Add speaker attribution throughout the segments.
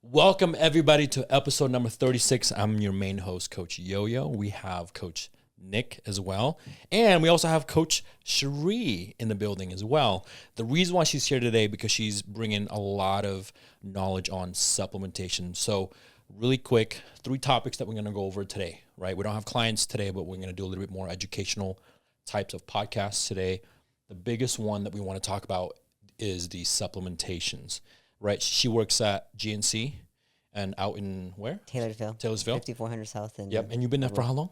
Speaker 1: Welcome, everybody, to episode number 36. I'm your main host, Coach Yo-Yo. We have Coach Nick as well. And we also have Coach Sheree in the building as well. The reason why she's here today, because she's bringing a lot of knowledge on supplementation. So really quick, 3 topics that we're going to go over today, right? We don't have clients today, but we're going to do a little bit more educational types of podcasts today. The biggest one that we want to talk about is the supplementations, right? She works at GNC and out in where?
Speaker 2: Taylorsville. 5400 South. And
Speaker 1: yep. And you've been there for how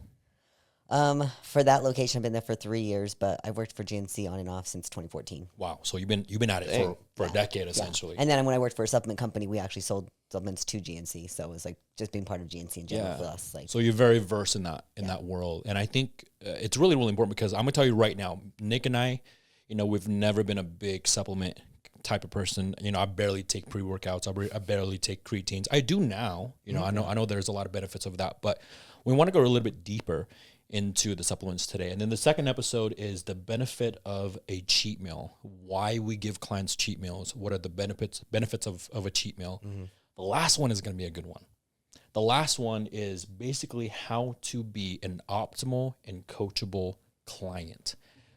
Speaker 1: long?
Speaker 2: For that location, I've been there for 3 years, but I've worked for GNC on and off since 2014.
Speaker 1: Wow. So you've been at it for a decade, essentially.
Speaker 2: Yeah. And then when I worked for a supplement company, we actually sold supplements to GNC. So it was like just being part of GNC in general for us. Like,
Speaker 1: so you're very versed in that world. And I think it's really, really important because I'm going to tell you right now, Nick and I, we've never been a big supplement type of person. I barely take pre-workouts. I barely take creatines. I do now. I know there's a lot of benefits of that, but we want to go a little bit deeper into the supplements today. And then the second episode is the benefit of a cheat meal. Why we give clients cheat meals. What are the benefits of a cheat meal? Mm-hmm. The last one is going to be a good one. The last one is basically how to be an optimal and coachable client,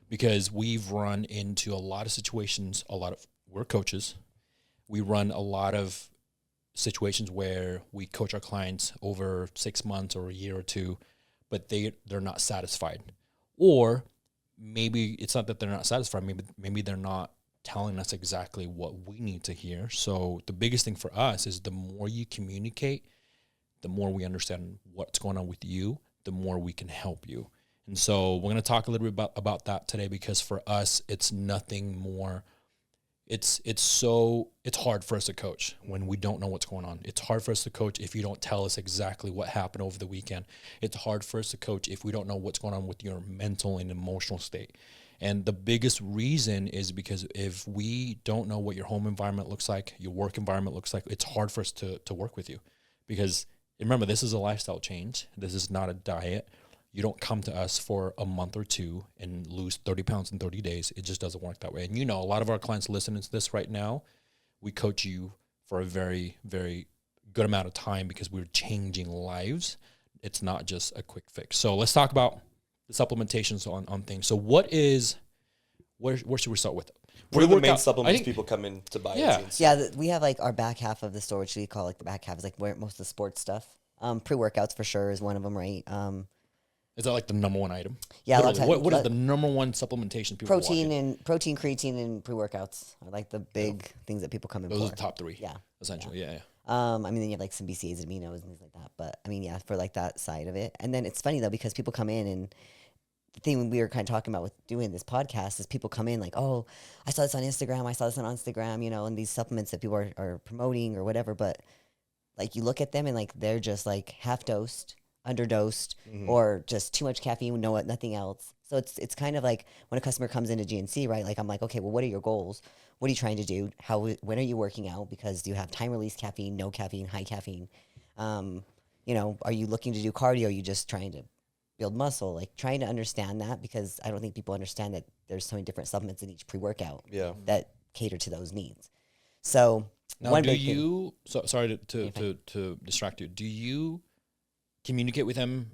Speaker 1: because we've run into a lot of situations, we're coaches. We run a lot of situations where we coach our clients over 6 months or a year or two, but they're not satisfied. Or maybe it's not that they're not satisfied. Maybe they're not telling us exactly what we need to hear. So the biggest thing for us is the more you communicate, the more we understand what's going on with you, the more we can help you. And so we're going to talk a little bit about that today, because for us, it's nothing more. It's hard for us to coach when we don't know what's going on. It's hard for us to coach if you don't tell us exactly what happened over the weekend. It's hard for us to coach if we don't know what's going on with your mental and emotional state. And the biggest reason is because if we don't know what your home environment looks like, your work environment looks like, it's hard for us to work with you. Because remember, this is a lifestyle change. This is not a diet. You don't come to us for a month or two and lose 30 pounds in 30 days. It just doesn't work that way. And a lot of our clients listening to this right now, we coach you for a very, very good amount of time because we're changing lives. It's not just a quick fix. So let's talk about the supplementations on things. So where should we start with?
Speaker 3: What are the main supplements people come in to buy?
Speaker 2: Yeah, we have like our back half of the store, which we call like the back half is like where most of the sports stuff. Pre-workouts for sure is one of them, right?
Speaker 1: Is that like the number one item?
Speaker 2: Yeah.
Speaker 1: What is the number one supplementation people want?
Speaker 2: Protein, creatine, and pre-workouts are like the big things that people come in for.
Speaker 1: Those are the top 3.
Speaker 2: Yeah.
Speaker 1: Essentially, yeah.
Speaker 2: Then you have like some BCAAs, aminos, and things like that. But for like that side of it. And then it's funny though, because people come in, and the thing we were kind of talking about with doing this podcast is people come in like, oh, I saw this on Instagram, and these supplements that people are promoting or whatever. But like you look at them and like they're just like half dosed, underdosed, or just too much caffeine, nothing else. So it's kind of like when a customer comes into GNC, right? Like I'm like, okay, well, what are your goals? What are you trying to do? When are you working out? Because do you have time release caffeine, no caffeine, high caffeine? Are you looking to do cardio? Are you just trying to build muscle? Like trying to understand that, because I don't think people understand that there's so many different supplements in each pre-workout that cater to those needs. So
Speaker 1: now, sorry to distract you. Do you communicate with them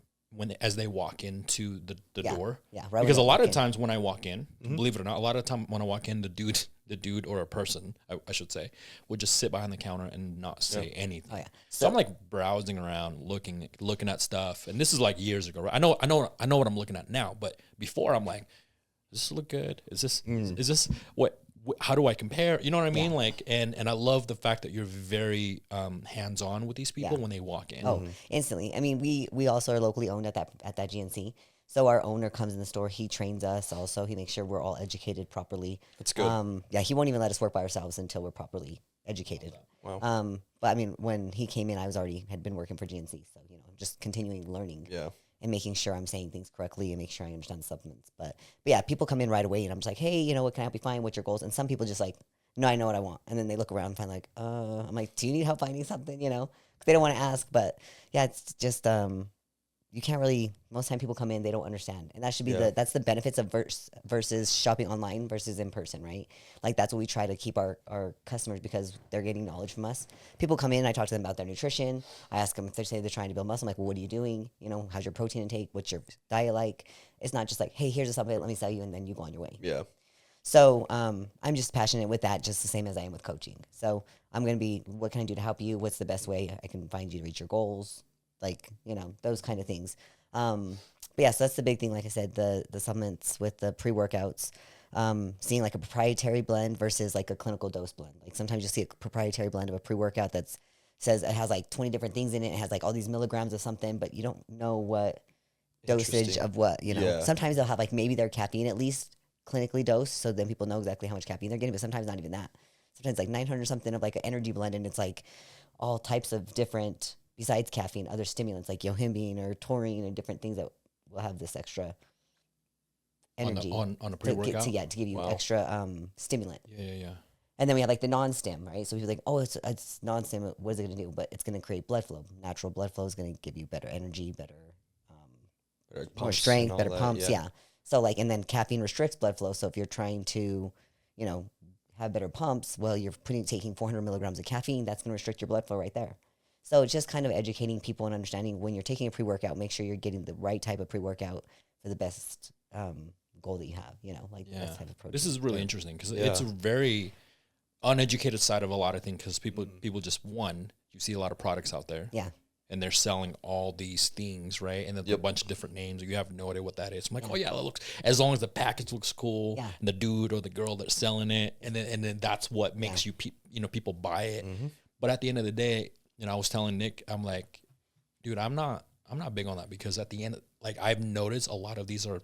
Speaker 1: as they walk into the door?
Speaker 2: Yeah, right.
Speaker 1: Because a lot of times when I walk in, believe it or not, a lot of time when I walk in, the dude or a person, I should say, would just sit behind the counter and not say anything. Oh, yeah. So I'm like browsing around, looking at stuff, and this is like years ago. Right? I know what I'm looking at now, but before I'm like, does this look good? Is this what? How do I compare? You know what I mean? Like, and I love the fact that you're very hands-on with these people when they walk in.
Speaker 2: Oh, instantly. I mean, we also are locally owned at that GNC. So our owner comes in the store. He trains us also. He makes sure we're all educated properly.
Speaker 3: That's good.
Speaker 2: He won't even let us work by ourselves until we're properly educated.
Speaker 3: Wow.
Speaker 2: But I mean, when he came in, I had been working for GNC. So, just continuing learning.
Speaker 3: Yeah.
Speaker 2: And making sure I'm saying things correctly and make sure I understand the supplements. But yeah, people come in right away and I'm just like, hey, what can I help you find? What's your goals? And some people just like, no, I know what I want. And then they look around and find like, I'm like, do you need help finding something? 'Cause they don't want to ask. But yeah, it's just, you can't really, most time people come in, they don't understand. And that should be that's the benefits of versus shopping online versus in person, right? Like that's what we try to keep our customers, because they're getting knowledge from us. People come in, I talk to them about their nutrition. I ask them if they say they're trying to build muscle. I'm like, well, what are you doing? You know, how's your protein intake? What's your diet like? It's not just like, hey, here's a supplement, let me sell you, and then you go on your way.
Speaker 3: Yeah.
Speaker 2: So I'm just passionate with that, just the same as I am with coaching. So I'm going to be, what can I do to help you? What's the best way I can find you to reach your goals? Like, you know, those kind of things. But yeah, so that's the big thing. Like I said, the supplements with the pre-workouts, seeing like a proprietary blend versus like a clinical dose blend. Like sometimes you see a proprietary blend of a pre-workout that says it has like 20 different things in it. It has like all these milligrams of something, but you don't know what dosage of what, you know.
Speaker 3: Yeah.
Speaker 2: Sometimes they'll have like maybe their caffeine at least clinically dosed, so then people know exactly how much caffeine they're getting, but sometimes not even that. Sometimes like 900 something of like an energy blend, and it's like all types of different, besides caffeine, other stimulants like yohimbine or taurine and different things that will have this extra energy
Speaker 1: on a pre-workout
Speaker 2: to give you extra stimulant.
Speaker 1: Yeah.
Speaker 2: And then we have like the non-stim, right? So people are like, oh, it's non-stim. What is it going to do? But it's going to create blood flow. Natural blood flow is going to give you better energy, better more strength, better pumps. Yeah. So like, and then caffeine restricts blood flow. So if you're trying to, you know, have better pumps, well, you're taking 400 milligrams of caffeine. That's going to restrict your blood flow right there. So it's just kind of educating people and understanding when you're taking a pre-workout, make sure you're getting the right type of pre-workout for the best goal that you have, you know, like the best type of protein.
Speaker 1: This is really interesting because it's a very uneducated side of a lot of things, because people just, you see a lot of products out there.
Speaker 2: Yeah.
Speaker 1: And they're selling all these things, right? And then a bunch of different names. You have no idea what that is. I'm like, oh yeah, that looks, as long as the package looks cool, and the dude or the girl that's selling it, and then that's what makes people buy it. But at the end of the day, you know, I was telling Nick, I'm like, dude, I'm not big on that, because at the end, like, I've noticed a lot of these are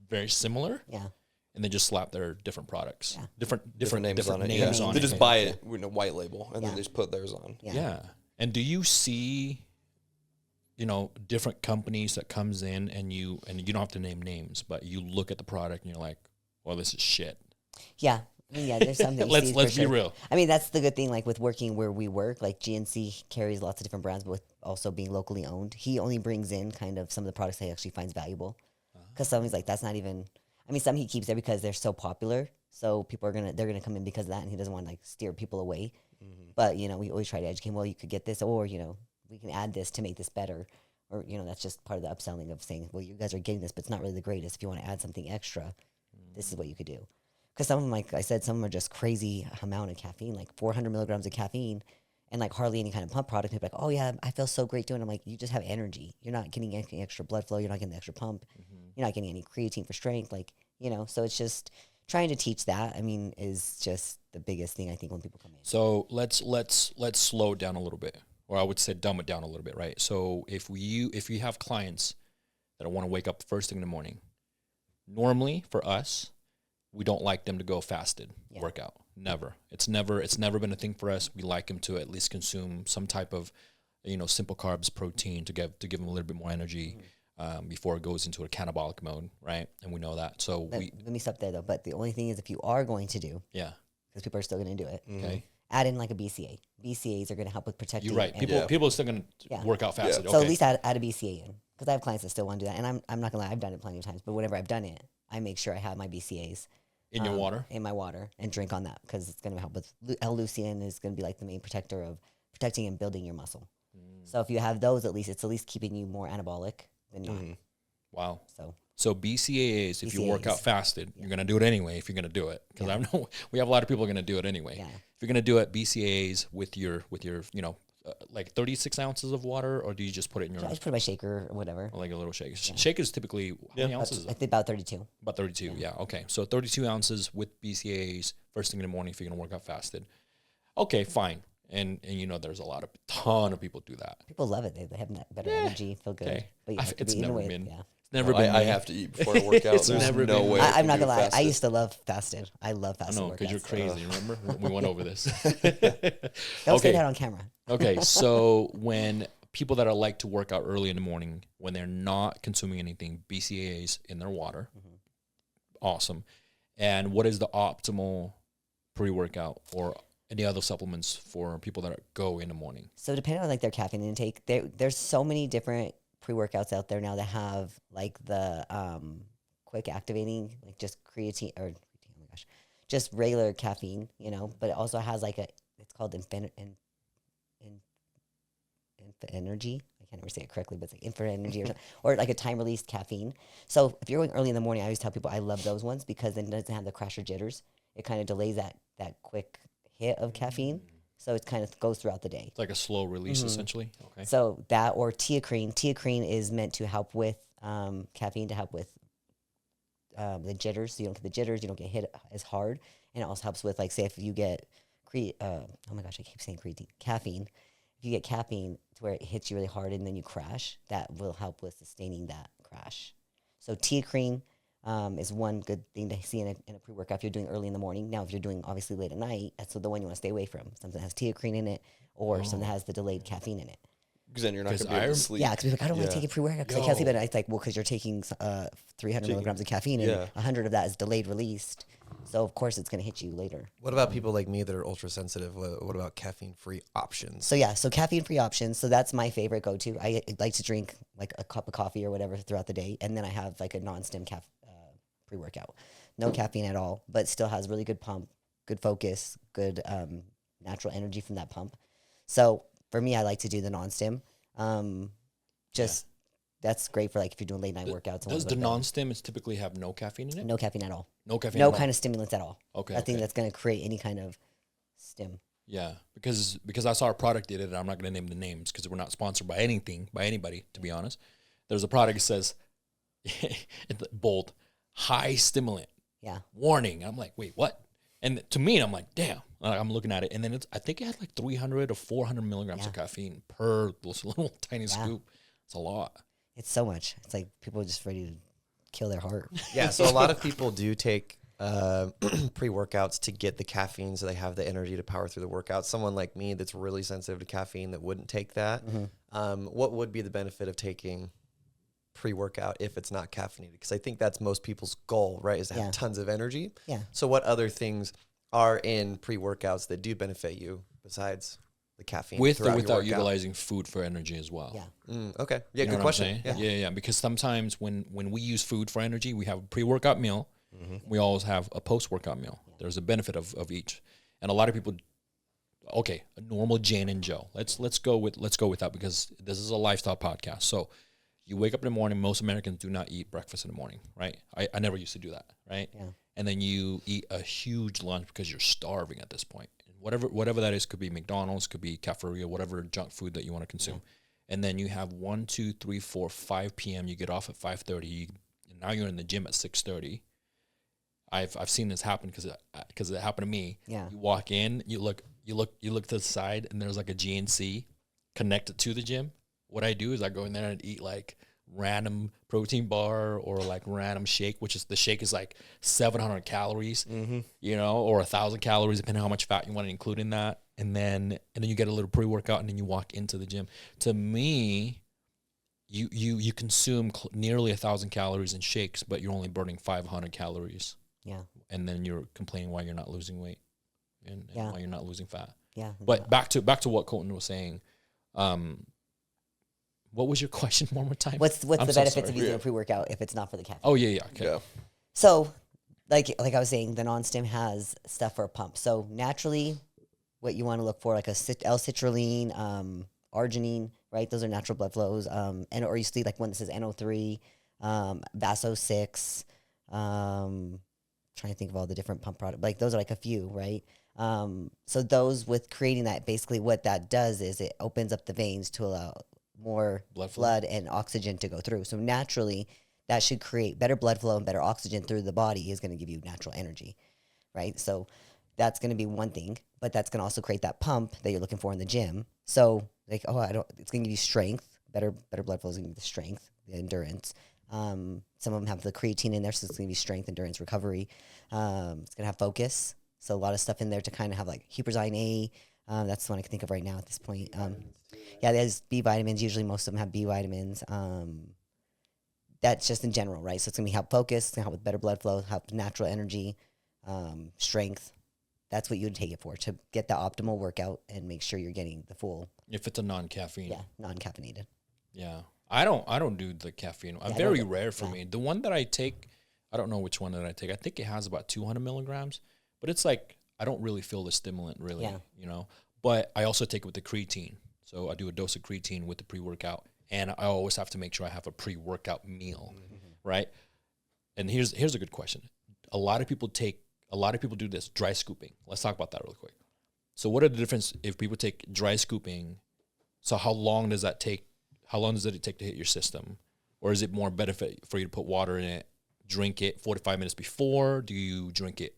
Speaker 1: very similar.
Speaker 2: Yeah.
Speaker 1: And they just slap their different products, different
Speaker 3: names on it.
Speaker 1: On
Speaker 3: they
Speaker 1: it.
Speaker 3: just buy it with a white label, and then they just put theirs on.
Speaker 1: Yeah. And do you see, you know, different companies that comes in, and you don't have to name names, but you look at the product and you're like, well, this is shit.
Speaker 2: Yeah. I mean, yeah, there's something.
Speaker 1: Let's be real.
Speaker 2: I mean, that's the good thing, like with working where we work, like GNC carries lots of different brands, but with also being locally owned, he only brings in kind of some of the products that he actually finds valuable. Because some he's like, that's not even, I mean, some he keeps there because they're so popular. So people they're going to come in because of that, and he doesn't want to like steer people away. But, you know, we always try to educate him, well, you could get this, or, you know, we can add this to make this better. Or, you know, that's just part of the upselling of saying, well, you guys are getting this, but it's not really the greatest. If you want to add something extra, this is what you could do. Because some of them, like I said, some of them are just crazy amount of caffeine, like 400 milligrams of caffeine, and like hardly any kind of pump product. People are like, oh yeah, I feel so great doing it. I'm like, you just have energy. You're not getting any extra blood flow. You're not getting the extra pump. You're not getting any creatine for strength. Like, you know, so it's just trying to teach that, I mean, is just the biggest thing I think when people come in.
Speaker 1: So let's slow it down a little bit, or I would say dumb it down a little bit, right? So if you have clients that want to wake up first thing in the morning, normally for us, we don't like them to go fasted workout. Never. It's never been a thing for us. We like them to at least consume some type of, you know, simple carbs, protein to give them a little bit more energy. Before it goes into a catabolic mode, right? And we know that. So
Speaker 2: let me stop there though. But the only thing is, if you are going to do, because people are still going to do it,
Speaker 1: okay,
Speaker 2: add in like a BCA. BCAs are going to help with protecting.
Speaker 1: You're right. People are still going to work out fasted.
Speaker 2: Yeah. So at least add a BCA in, because I have clients that still want to do that, and I'm not gonna lie, I've done it plenty of times. But whenever I've done it, I make sure I have my BCAs
Speaker 1: in your water,
Speaker 2: in my water, and drink on that, because it's going to help with L-leucine is going to be like the main protector of protecting and building your muscle. So if you have those, it's at least keeping you more anabolic than not.
Speaker 1: Wow.
Speaker 2: So
Speaker 1: BCAAs, if you work out fasted, you're going to do it anyway if you're going to do it. Because I know we have a lot of people going to do it anyway.
Speaker 2: Yeah.
Speaker 1: If you're going to do it, BCAAs with your you know, like 36 ounces of water, or do you just put it in your...
Speaker 2: I just put it in my shaker or whatever.
Speaker 1: Or like a little shaker. Yeah. Shaker is typically, how many ounces?
Speaker 2: I think about 32.
Speaker 1: About 32, yeah. Okay. So 32 ounces with BCAAs first thing in the morning if you're going to work out fasted. Okay, fine. And you know, there's a ton of people do that.
Speaker 2: People love it. They have better energy, feel good.
Speaker 1: Okay.
Speaker 2: But you have to be in a way. Yeah.
Speaker 1: Never been.
Speaker 3: I have to eat before I work out. There's no way.
Speaker 2: I'm not gonna lie. I used to love fasted. I love fasted.
Speaker 1: No, because you're crazy. Remember, we went over this.
Speaker 2: Don't say that on camera.
Speaker 1: Okay, so when people that are like to work out early in the morning, when they're not consuming anything, BCAAs in their water, awesome. And what is the optimal pre-workout or any other supplements for people that go in the morning?
Speaker 2: So depending on like their caffeine intake, there's so many different pre-workouts out there now that have like the quick activating, like just creatine or oh my gosh, just regular caffeine, you know, but it also has like it's called energy. I can't ever say it correctly, but it's like infrared energy or something, or like a time released caffeine. So if you're going early in the morning, I always tell people I love those ones because then it doesn't have the crash or jitters. It kind of delays that quick hit of caffeine. So it kind of goes throughout the day.
Speaker 1: It's like a slow release, essentially. Okay.
Speaker 2: So that or teacrine. Teacrine is meant to help with caffeine to help with the jitters. So you don't get the jitters, you don't get hit as hard. And it also helps with, like, say if you get oh my gosh, I keep saying creatine, caffeine. If you get caffeine to where it hits you really hard and then you crash, that will help with sustaining that crash. So teacrine is one good thing to see in a pre-workout if you're doing early in the morning. Now, if you're doing obviously late at night, that's the one you want to stay away from. Something that has teacrine in it or something that has the delayed caffeine in it.
Speaker 3: Because then you're not going to be able to sleep.
Speaker 2: Yeah, because I don't want to take a pre-workout because I can't sleep at night. It's like, well, because you're taking 300 milligrams of caffeine and 100 of that is delayed released. So, of course, it's going to hit you later.
Speaker 4: What about people like me that are ultra sensitive? What about caffeine-free options?
Speaker 2: So, yeah, so caffeine-free options. So that's my favorite go-to. I like to drink like a cup of coffee or whatever throughout the day. And then I have like a non-stim pre-workout. No caffeine at all, but still has really good pump, good focus, good natural energy from that pump. So for me, I like to do the non-stim. That's great for like if you're doing late night workouts.
Speaker 1: Does the non-stim typically have no caffeine in it?
Speaker 2: No caffeine at all.
Speaker 1: No caffeine.
Speaker 2: No kind of stimulants at all.
Speaker 1: Okay.
Speaker 2: Nothing that's going to create any kind of stim.
Speaker 1: Yeah, because I saw a product did it, and I'm not going to name the names because we're not sponsored by anybody, to be honest. There's a product that says, bold, high stimulant.
Speaker 2: Yeah.
Speaker 1: Warning. I'm like, wait, what? And to me, I'm like, damn. I'm looking at it, and then I think it had like 300 or 400 milligrams of caffeine per little tiny scoop. It's a lot.
Speaker 2: It's so much. It's like people are just ready to kill their heart.
Speaker 4: Yeah, so a lot of people do take pre-workouts to get the caffeine so they have the energy to power through the workout. Someone like me that's really sensitive to caffeine that wouldn't take that. What would be the benefit of taking pre-workout if it's not caffeinated? Because I think that's most people's goal, right, is to have tons of energy.
Speaker 2: Yeah.
Speaker 4: So what other things are in pre-workouts that do benefit you besides the caffeine?
Speaker 1: With or without utilizing food for energy as well.
Speaker 2: Yeah.
Speaker 4: Okay. Yeah,
Speaker 1: You know
Speaker 4: good
Speaker 1: what
Speaker 4: question.
Speaker 1: I'm saying? Yeah. Because sometimes when we use food for energy, we have a pre-workout meal. We always have a post-workout meal. There's a benefit of each. And a lot of people, okay, a normal Jane and Joe. Let's go with that because this is a lifestyle podcast. So you wake up in the morning. Most Americans do not eat breakfast in the morning, right? I never used to do that, right?
Speaker 2: Yeah.
Speaker 1: And then you eat a huge lunch because you're starving at this point. Whatever that is, could be McDonald's, could be cafeteria, whatever junk food that you want to consume. And then you have 1, 2, 3, 4, 5 p.m. You get off at 5:30. And now you're in the gym at 6:30. I've seen this happen because it happened to me.
Speaker 2: Yeah.
Speaker 1: You walk in, you look to the side, and there's like a GNC connected to the gym. What I do is I go in there and eat like random protein bar or like random shake, which is the shake is like 700 calories, you know, or 1,000 calories, depending on how much fat you want to include in that. And then you get a little pre-workout and then you walk into the gym. To me, you consume nearly 1,000 calories in shakes, but you're only burning 500 calories.
Speaker 2: Yeah.
Speaker 1: And then you're complaining why you're not losing weight and why you're not losing fat.
Speaker 2: Yeah.
Speaker 1: But back to what Colton was saying. What was your question one more time?
Speaker 2: What's the benefits of using a pre-workout if it's not for the caffeine?
Speaker 1: Oh, yeah. Okay.
Speaker 3: Yeah.
Speaker 2: So, like I was saying, the non-stim has stuff for a pump. So naturally, what you want to look for, like L-citrulline, arginine, right? Those are natural blood flows. Or you see like one that says NO3, Vaso6. Trying to think of all the different pump products. Like those are like a few, right? So those with creating that, basically what that does is it opens up the veins to allow more blood and oxygen to go through. So naturally, that should create better blood flow and better oxygen through the body is going to give you natural energy, right? So that's going to be one thing, but that's going to also create that pump that you're looking for in the gym. So like, it's going to give you strength, better blood flow is going to give you the strength, the endurance. Some of them have the creatine in there, so it's going to be strength, endurance, recovery. It's going to have focus. So a lot of stuff in there to kind of have like huperzine A. That's the one I can think of right now at this point. There's B vitamins. Usually most of them have B vitamins. That's just in general, right? So it's going to help focus, it's going to help with better blood flow, help natural energy, strength. That's what you would take it for, to get the optimal workout and make sure you're getting the full.
Speaker 1: If it's a non-caffeine.
Speaker 2: Yeah, non-caffeinated.
Speaker 1: Yeah. I don't do the caffeine. Very rare for me. The one that I take, I don't know which one that I take. I think it has about 200 milligrams, but it's like I don't really feel the stimulant really, you know. But I also take it with the creatine. So I do a dose of creatine with the pre-workout, and I always have to make sure I have a pre-workout meal, right? And here's a good question. A lot of people do this dry scooping. Let's talk about that really quick. So what are the difference if people take dry scooping? So how long does that take? How long does it take to hit your system? Or is it more benefit for you to put water in it, drink it 45 minutes before? Do you drink it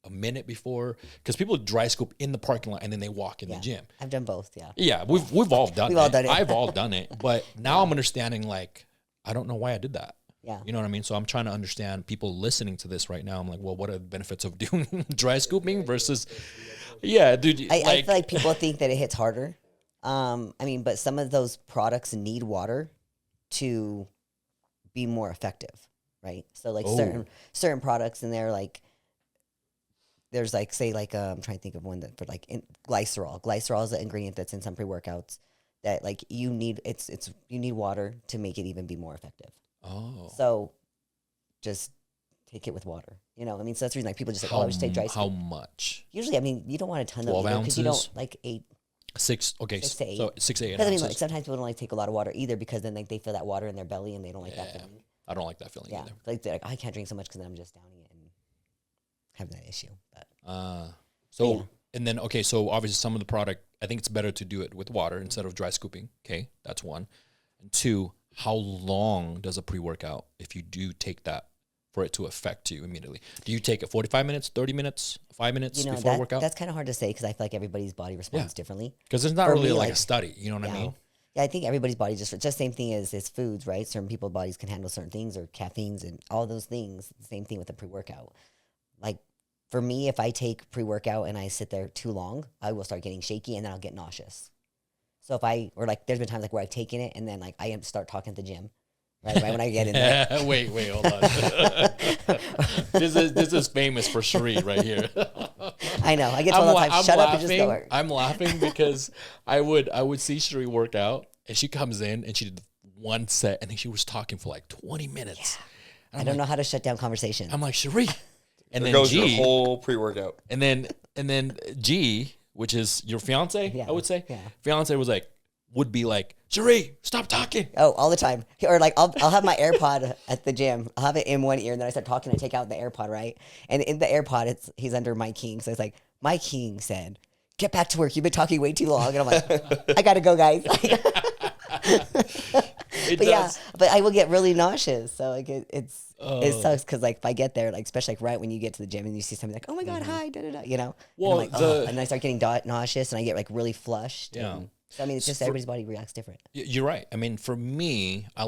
Speaker 1: a minute before? Because people dry scoop in the parking lot and then they walk in the gym.
Speaker 2: I've done both,
Speaker 1: Yeah, we've all done it.
Speaker 2: all done it.
Speaker 1: I've all done it. But now I'm understanding, like, I don't know why I did that.
Speaker 2: Yeah.
Speaker 1: You know what I mean? So I'm trying to understand people listening to this right now. I'm like, well, what are the benefits of doing dry scooping versus, dude.
Speaker 2: I feel like people think that it hits harder. I mean, but some of those products need water to be more effective, right? So like certain products in there, like there's like, say like, I'm trying to think of one that for like glycerol. Glycerol is an ingredient that's in some pre-workouts that like you need water to make it even be more effective. Oh. So just take it with water. You know, I mean, so that's the reason like people just like, I just take dry scoop.
Speaker 1: How much?
Speaker 2: Usually, I mean, you don't want a ton of
Speaker 1: 12 ounces?
Speaker 2: because you don't like 8.
Speaker 1: 6 to 8. So 6 to 8
Speaker 2: Because I mean,
Speaker 1: ounces.
Speaker 2: like sometimes people don't like take a lot of water either because then like they feel that water in their belly and they don't like that feeling.
Speaker 1: I don't like that feeling either.
Speaker 2: Like they're like, I can't drink so much because then I'm just downing it and having that issue. But
Speaker 1: and then so obviously some of the product, I think it's better to do it with water instead of dry scooping. Okay, that's one. And two, how long does a pre-workout, if you do take that, for it to affect you immediately? Do you take it 45 minutes, 30 minutes, 5 minutes before workout?
Speaker 2: That's kind of hard to say because I feel like everybody's body responds differently.
Speaker 1: Because there's not really like a study, you know what I mean?
Speaker 2: Yeah, I think everybody's body just same thing as foods, right? Certain people's bodies can handle certain things or caffeines and all those things. Same thing with a pre-workout. Like for me, if I take pre-workout and I sit there too long, I will start getting shaky and then I'll get nauseous. So there's been times like where I've taken it and then like I start talking at the gym. Right when I get in there.
Speaker 1: Wait, hold on. This is famous for Sheree right here.
Speaker 2: I know. I get told all the time, shut up and just go.
Speaker 1: I'm laughing because I would see Sheree work out and she comes in and she did one set and she was talking for like 20 minutes.
Speaker 2: Yeah. I don't know how to shut down conversation.
Speaker 1: I'm like, Sheree. And
Speaker 3: there
Speaker 1: then
Speaker 3: goes your whole pre-workout.
Speaker 1: And then G, which is your fiance, I would say.
Speaker 2: Yeah.
Speaker 1: Fiance would be like, Sheree, stop talking.
Speaker 2: Oh, all the time. Or like I'll have my AirPod at the gym. I'll have it in one ear and then I start talking and I take out the AirPod, right? And in the AirPod, he's under Mike King. So it's like, Mike King said, get back to work. You've been talking way too long. And I'm like, I got to go, guys. But I will get really nauseous. So like it sucks because like if I get there, like especially like right when you get to the gym and you see something like, oh my God, hi, da da da, you know?
Speaker 1: Well,
Speaker 2: and I'm like, and I start getting nauseous and I get like really flushed. Yeah. So, I mean, it's just everybody's body reacts different.
Speaker 1: You're right. I mean, for me, I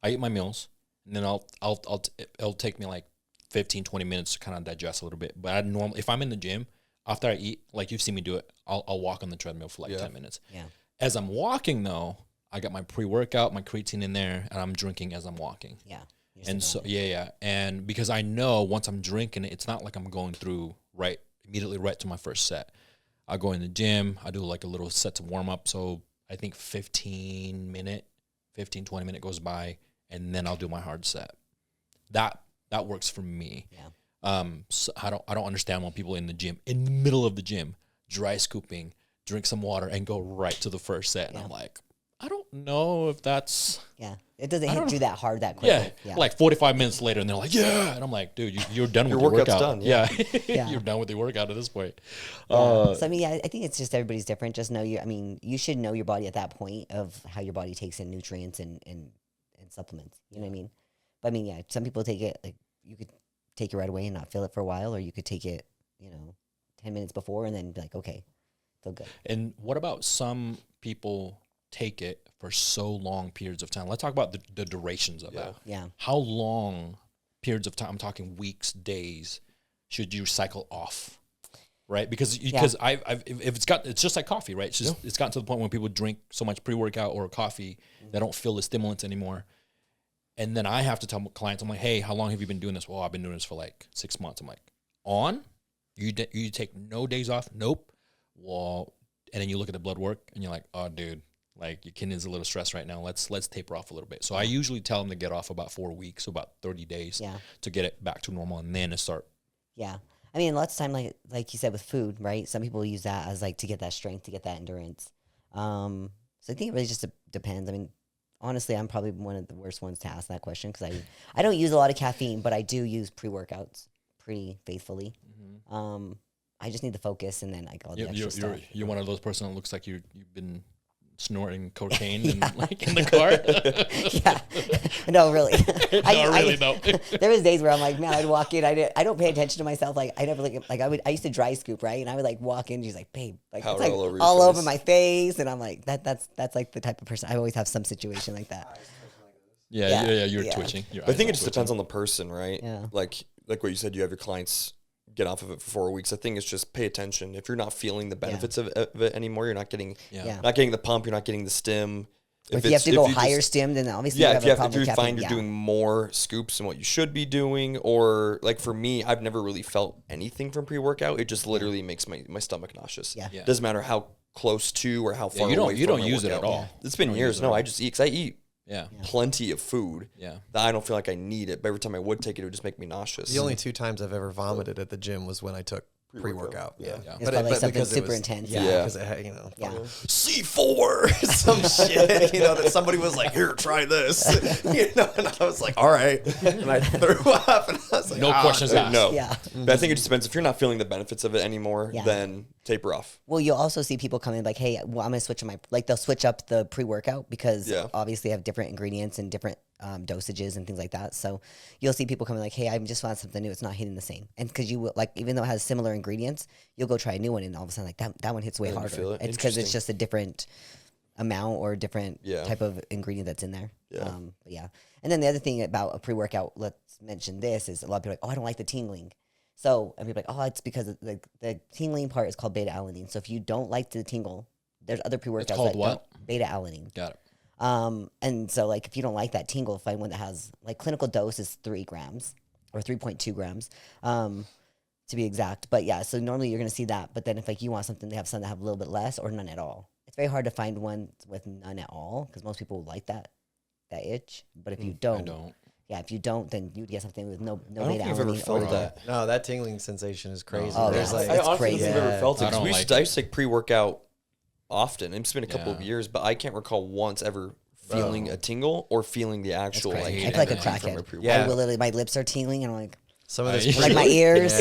Speaker 1: eat my meals, and then it'll take me like 15, 20 minutes to kind of digest a little bit. But if I'm in the gym, after I eat, like you've seen me do it, I'll walk on the treadmill for like 10 minutes. Yeah. As I'm walking though, I got my pre-workout, my creatine in there, and I'm drinking as I'm walking. Yeah. And so, and because I know once I'm drinking it, it's not like I'm going through immediately right to my first set. I go in the gym, I do like a little set to warm up. So I think 20 minute goes by, and then I'll do my hard set. That works for me. Yeah. So I don't understand when people in the middle of the gym, dry scooping, drink some water and go right to the first set. And I'm like, I don't know if that's...
Speaker 2: Yeah, it doesn't hit you that hard that quickly.
Speaker 1: Yeah, like 45 minutes later, and they're like, yeah. And I'm like, dude, you're done with your workout. Done, yeah. You're done with the workout at this point.
Speaker 2: So, I mean, I think it's just everybody's different. Just know you should know your body at that point of how your body takes in nutrients and supplements. You know what I mean? But I mean, some people take it, like, you could take it right away and not feel it for a while, or you could take it, 10 minutes before and then be like, okay, feel good.
Speaker 1: And what about some people take it for so long periods of time? Let's talk about the durations of that.
Speaker 2: Yeah.
Speaker 1: How long periods of time, I'm talking weeks, days, should you cycle off? Right? Because it's just like coffee, right? It's gotten to the point when people drink so much pre-workout or coffee, they don't feel the stimulants anymore. And then I have to tell clients, I'm like, hey, how long have you been doing this? Well, I've been doing this for like 6 months. I'm like, you take no days off? Nope. Well, and then you look at the blood work and you're like, oh, dude, Like your kidney's a little stressed right now. Let's taper off a little bit. So I usually tell them to get off about 4 weeks, so about 30 days to get it back to normal, and then to start.
Speaker 2: Yeah. I mean, lots of time, like you said, with food, right? Some people use that as like to get that strength, to get that endurance. So I think it really just depends. I mean, honestly, I'm probably one of the worst ones to ask that question because I don't use a lot of caffeine, but I do use pre-workouts pretty faithfully. I just need the focus, and then I got the extra stuff.
Speaker 1: You're one of those person that looks like you've been snorting cocaine in the car.
Speaker 2: No, really.
Speaker 1: No.
Speaker 2: There was days where I'm like, man, I'd walk in. I don't pay attention to myself. Like I never I used to dry scoop, right? And I would like walk in. She's like, babe, like it's like all over my face, and I'm like, that's like the type of person. I always have some situation like that.
Speaker 1: You're twitching.
Speaker 3: I think it just depends on the person, right?
Speaker 2: Yeah.
Speaker 3: Like what you said, you have your clients get off of it for 4 weeks. I think it's just pay attention. If you're not feeling the benefits of it anymore, you're not getting the pump, you're not getting the stim.
Speaker 2: If you have to go higher stim, then obviously
Speaker 3: if you find you're doing more scoops than what you should be doing, or like for me, I've never really felt anything from pre-workout. It just literally makes my stomach nauseous. Doesn't matter how close to or how far away
Speaker 1: you don't use it at all.
Speaker 3: It's been years. No, I just eat because I eat plenty of food.
Speaker 1: Yeah.
Speaker 3: That I don't feel like I need it. But every time I would take it, it would just make me nauseous.
Speaker 4: The only 2 times I've ever vomited at the gym was when I took pre-workout.
Speaker 2: It's probably something super intense.
Speaker 4: Because it had, C4, some shit, that somebody was like, here, try this. And I was like, all right. And I threw up, and I was like,
Speaker 1: no questions asked.
Speaker 3: No. But I think it just depends. If you're not feeling the benefits of it anymore, then taper off.
Speaker 2: Well, you'll also see people come in like, hey, well, I'm going to switch they'll switch up the pre-workout because obviously they have different ingredients and different dosages and things like that. So you'll see people coming like, hey, I just want something new. It's not hitting the same. And because you will, like, even though it has similar ingredients, you'll go try a new one, and all of a sudden, like that one hits way harder. It's because it's just a different amount or different type of ingredient that's in there. And then the other thing about a pre-workout, let's mention this, is a lot of people are like, oh, I don't like the tingling. So, and people are like, oh, it's because of the tingling part is called beta-alanine. So if you don't like the tingle, there's other pre-workouts
Speaker 1: it's called what?
Speaker 2: Beta-alanine.
Speaker 1: Got it.
Speaker 2: And so like if you don't like that tingle, find one that has like clinical dose is 3 grams or 3.2 grams to be exact. But yeah, so normally you're gonna see that. But then if like you want something, they have some that have a little bit less or none at all. It's very hard to find one with none at all because most people like that itch. But if you don't. If you don't, then you'd get something with no beta-alanine.
Speaker 3: I don't think I've ever felt that.
Speaker 4: No, that tingling sensation is crazy.
Speaker 2: Oh,
Speaker 3: I honestly don't think I've ever felt it. I used to take pre-workout often. It's been a couple of years, but I can't recall once ever feeling a tingle or feeling the actual
Speaker 2: like I feel like a crackhead. I will literally, my lips are tingling, and I'm like,
Speaker 4: some of this
Speaker 2: like my ears,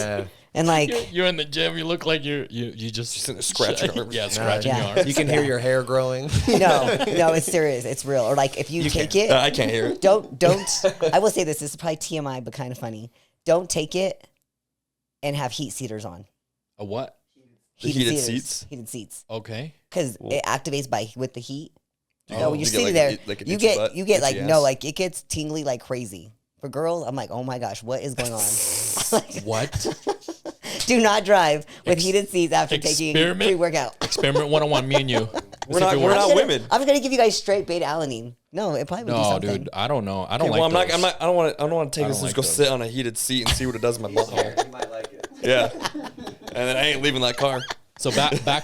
Speaker 2: and like
Speaker 1: you're in the gym. You look like you just
Speaker 3: scratching your arm.
Speaker 1: Scratching your arm.
Speaker 4: You can hear your hair growing.
Speaker 2: No, it's serious. It's real. Or like if you take it,
Speaker 3: I can't hear it.
Speaker 2: Don't. I will say this. This is probably TMI, but kind of funny. Don't take it and have heat seaters on.
Speaker 1: A what?
Speaker 3: Heated seats.
Speaker 2: Heated seats.
Speaker 1: Okay.
Speaker 2: Because it activates with the heat.
Speaker 3: Oh,
Speaker 2: when you're sitting there, you get like
Speaker 3: ass.
Speaker 2: no, like it gets tingly like crazy. For girls, I'm like, oh my gosh, what is going on?
Speaker 1: What?
Speaker 2: Do not drive with heated seats after taking pre-workout.
Speaker 1: Experiment 101, me and you.
Speaker 3: We're not women.
Speaker 2: I'm gonna give you guys straight beta-alanine. No, it probably would do something.
Speaker 1: Dude, I don't know. I don't
Speaker 3: like.
Speaker 1: Well,
Speaker 3: I don't want to take this and just go sit on a heated seat and see what it does in my butthole.
Speaker 4: You might like it.
Speaker 3: Yeah, and then I ain't leaving that car.
Speaker 1: So back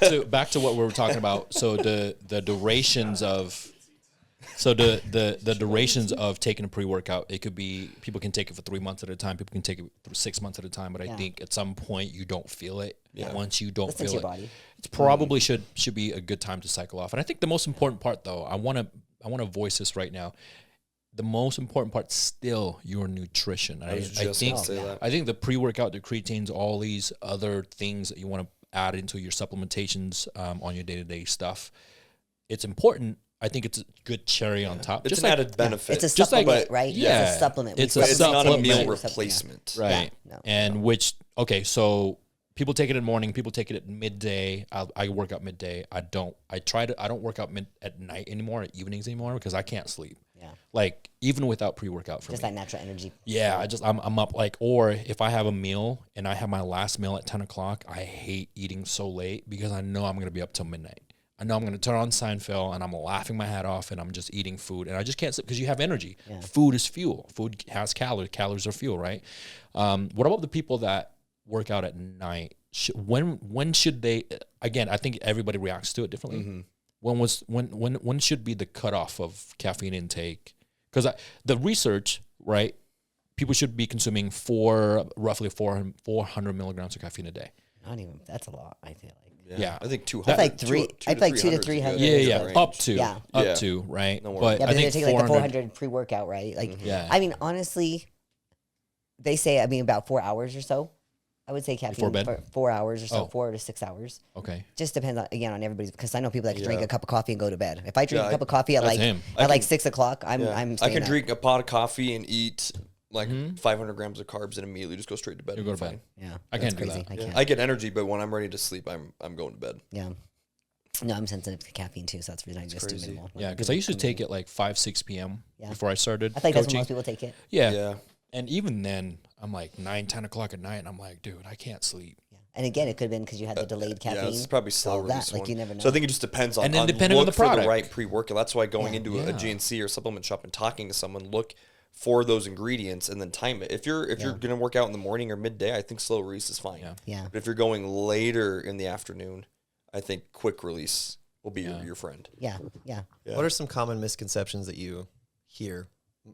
Speaker 1: to what we were talking about. So the durations of. So the durations of taking a pre-workout, it could be, people can take it for 3 months at a time. People can take it for 6 months at a time. But I think at some point you don't feel it. Yeah. Once you don't feel it, body. It's probably should be a good time to cycle off. And I think the most important part, though, I want to voice this right now. The most important part still your nutrition. I think the pre-workout, the creatines, all these other things that you want to add into your supplementations on your day-to-day stuff, it's important. I think it's a good cherry on top.
Speaker 3: It's just an added benefit.
Speaker 2: It's a supplement, right?
Speaker 1: Yeah.
Speaker 2: It's a supplement.
Speaker 3: It's not a meal replacement.
Speaker 1: Right. So people take it in the morning. People take it at midday. I work out midday. I don't work out at night anymore, at evenings anymore, because I can't sleep.
Speaker 2: Yeah.
Speaker 1: Like, even without pre-workout for
Speaker 2: just
Speaker 1: me.
Speaker 2: that natural energy.
Speaker 1: Yeah. I'm up, like, or if I have a meal and I have my last meal at 10 o'clock, I hate eating so late because I know I'm going to be up till midnight. I know I'm going to turn on Seinfeld and I'm laughing my head off and I'm just eating food and I just can't sleep because you have energy. Yeah. Food is fuel. Food has calories. Calories are fuel, right? What about the people that work out at night? When should they? Again, I think everybody reacts to it differently. Mm-hmm. when should be the cutoff of caffeine intake? Because the research, right? People should be consuming roughly 400 milligrams of caffeine a day.
Speaker 2: Not even, that's a lot, I feel like.
Speaker 1: Yeah.
Speaker 3: I think 200.
Speaker 2: That's like I feel like 2 to 300.
Speaker 1: Yeah. Up to,
Speaker 2: Yeah.
Speaker 1: right?
Speaker 3: No worries.
Speaker 1: But
Speaker 2: Yeah,
Speaker 1: I
Speaker 2: but
Speaker 1: think
Speaker 2: they take like the 400 pre-workout, right? Like, I mean, honestly, they say, about 4 hours or so. I would say caffeine
Speaker 1: Before bed?
Speaker 2: for 4 hours or so, 4 to 6 hours.
Speaker 1: Okay.
Speaker 2: Just depends on, again, on everybody's, because I know people that can drink a cup of coffee and go to bed. If I drink a cup of coffee at like 6 o'clock, I'm
Speaker 3: I
Speaker 2: staying
Speaker 3: can
Speaker 2: up.
Speaker 3: drink a pot of coffee and eat like 500 grams of carbs and immediately just go straight to bed.
Speaker 1: You go to bed.
Speaker 2: Yeah,
Speaker 1: I
Speaker 2: that's
Speaker 1: can't do
Speaker 2: crazy.
Speaker 1: that.
Speaker 2: I can't.
Speaker 3: I get energy, but when I'm ready to sleep, I'm going to bed.
Speaker 2: Yeah. No, I'm sensitive to caffeine too, so that's the reason I just do minimal.
Speaker 1: Yeah, because I used to take it like 5-6 p.m. before I started
Speaker 2: I think that's when
Speaker 1: coaching.
Speaker 2: most people take it.
Speaker 1: Yeah. And even then, I'm like 9-10 o'clock at night, and I'm like, dude, I can't sleep.
Speaker 2: Yeah. And again, it could have been because you had the delayed caffeine.
Speaker 3: Yeah, it's probably slow
Speaker 2: all that.
Speaker 3: release
Speaker 2: Like
Speaker 3: one.
Speaker 2: you never know.
Speaker 3: So I think it just depends on,
Speaker 1: And then depending on
Speaker 3: look
Speaker 1: the
Speaker 3: for
Speaker 1: product.
Speaker 3: the right pre-workout. That's why going into a GNC or supplement shop and talking to someone, look for those ingredients and then time it. If you're gonna work out in the morning or midday, I think slow release is fine.
Speaker 2: Yeah.
Speaker 3: But if you're going later in the afternoon, I think quick release will be your friend.
Speaker 2: Yeah.
Speaker 4: What are some common misconceptions that you hear?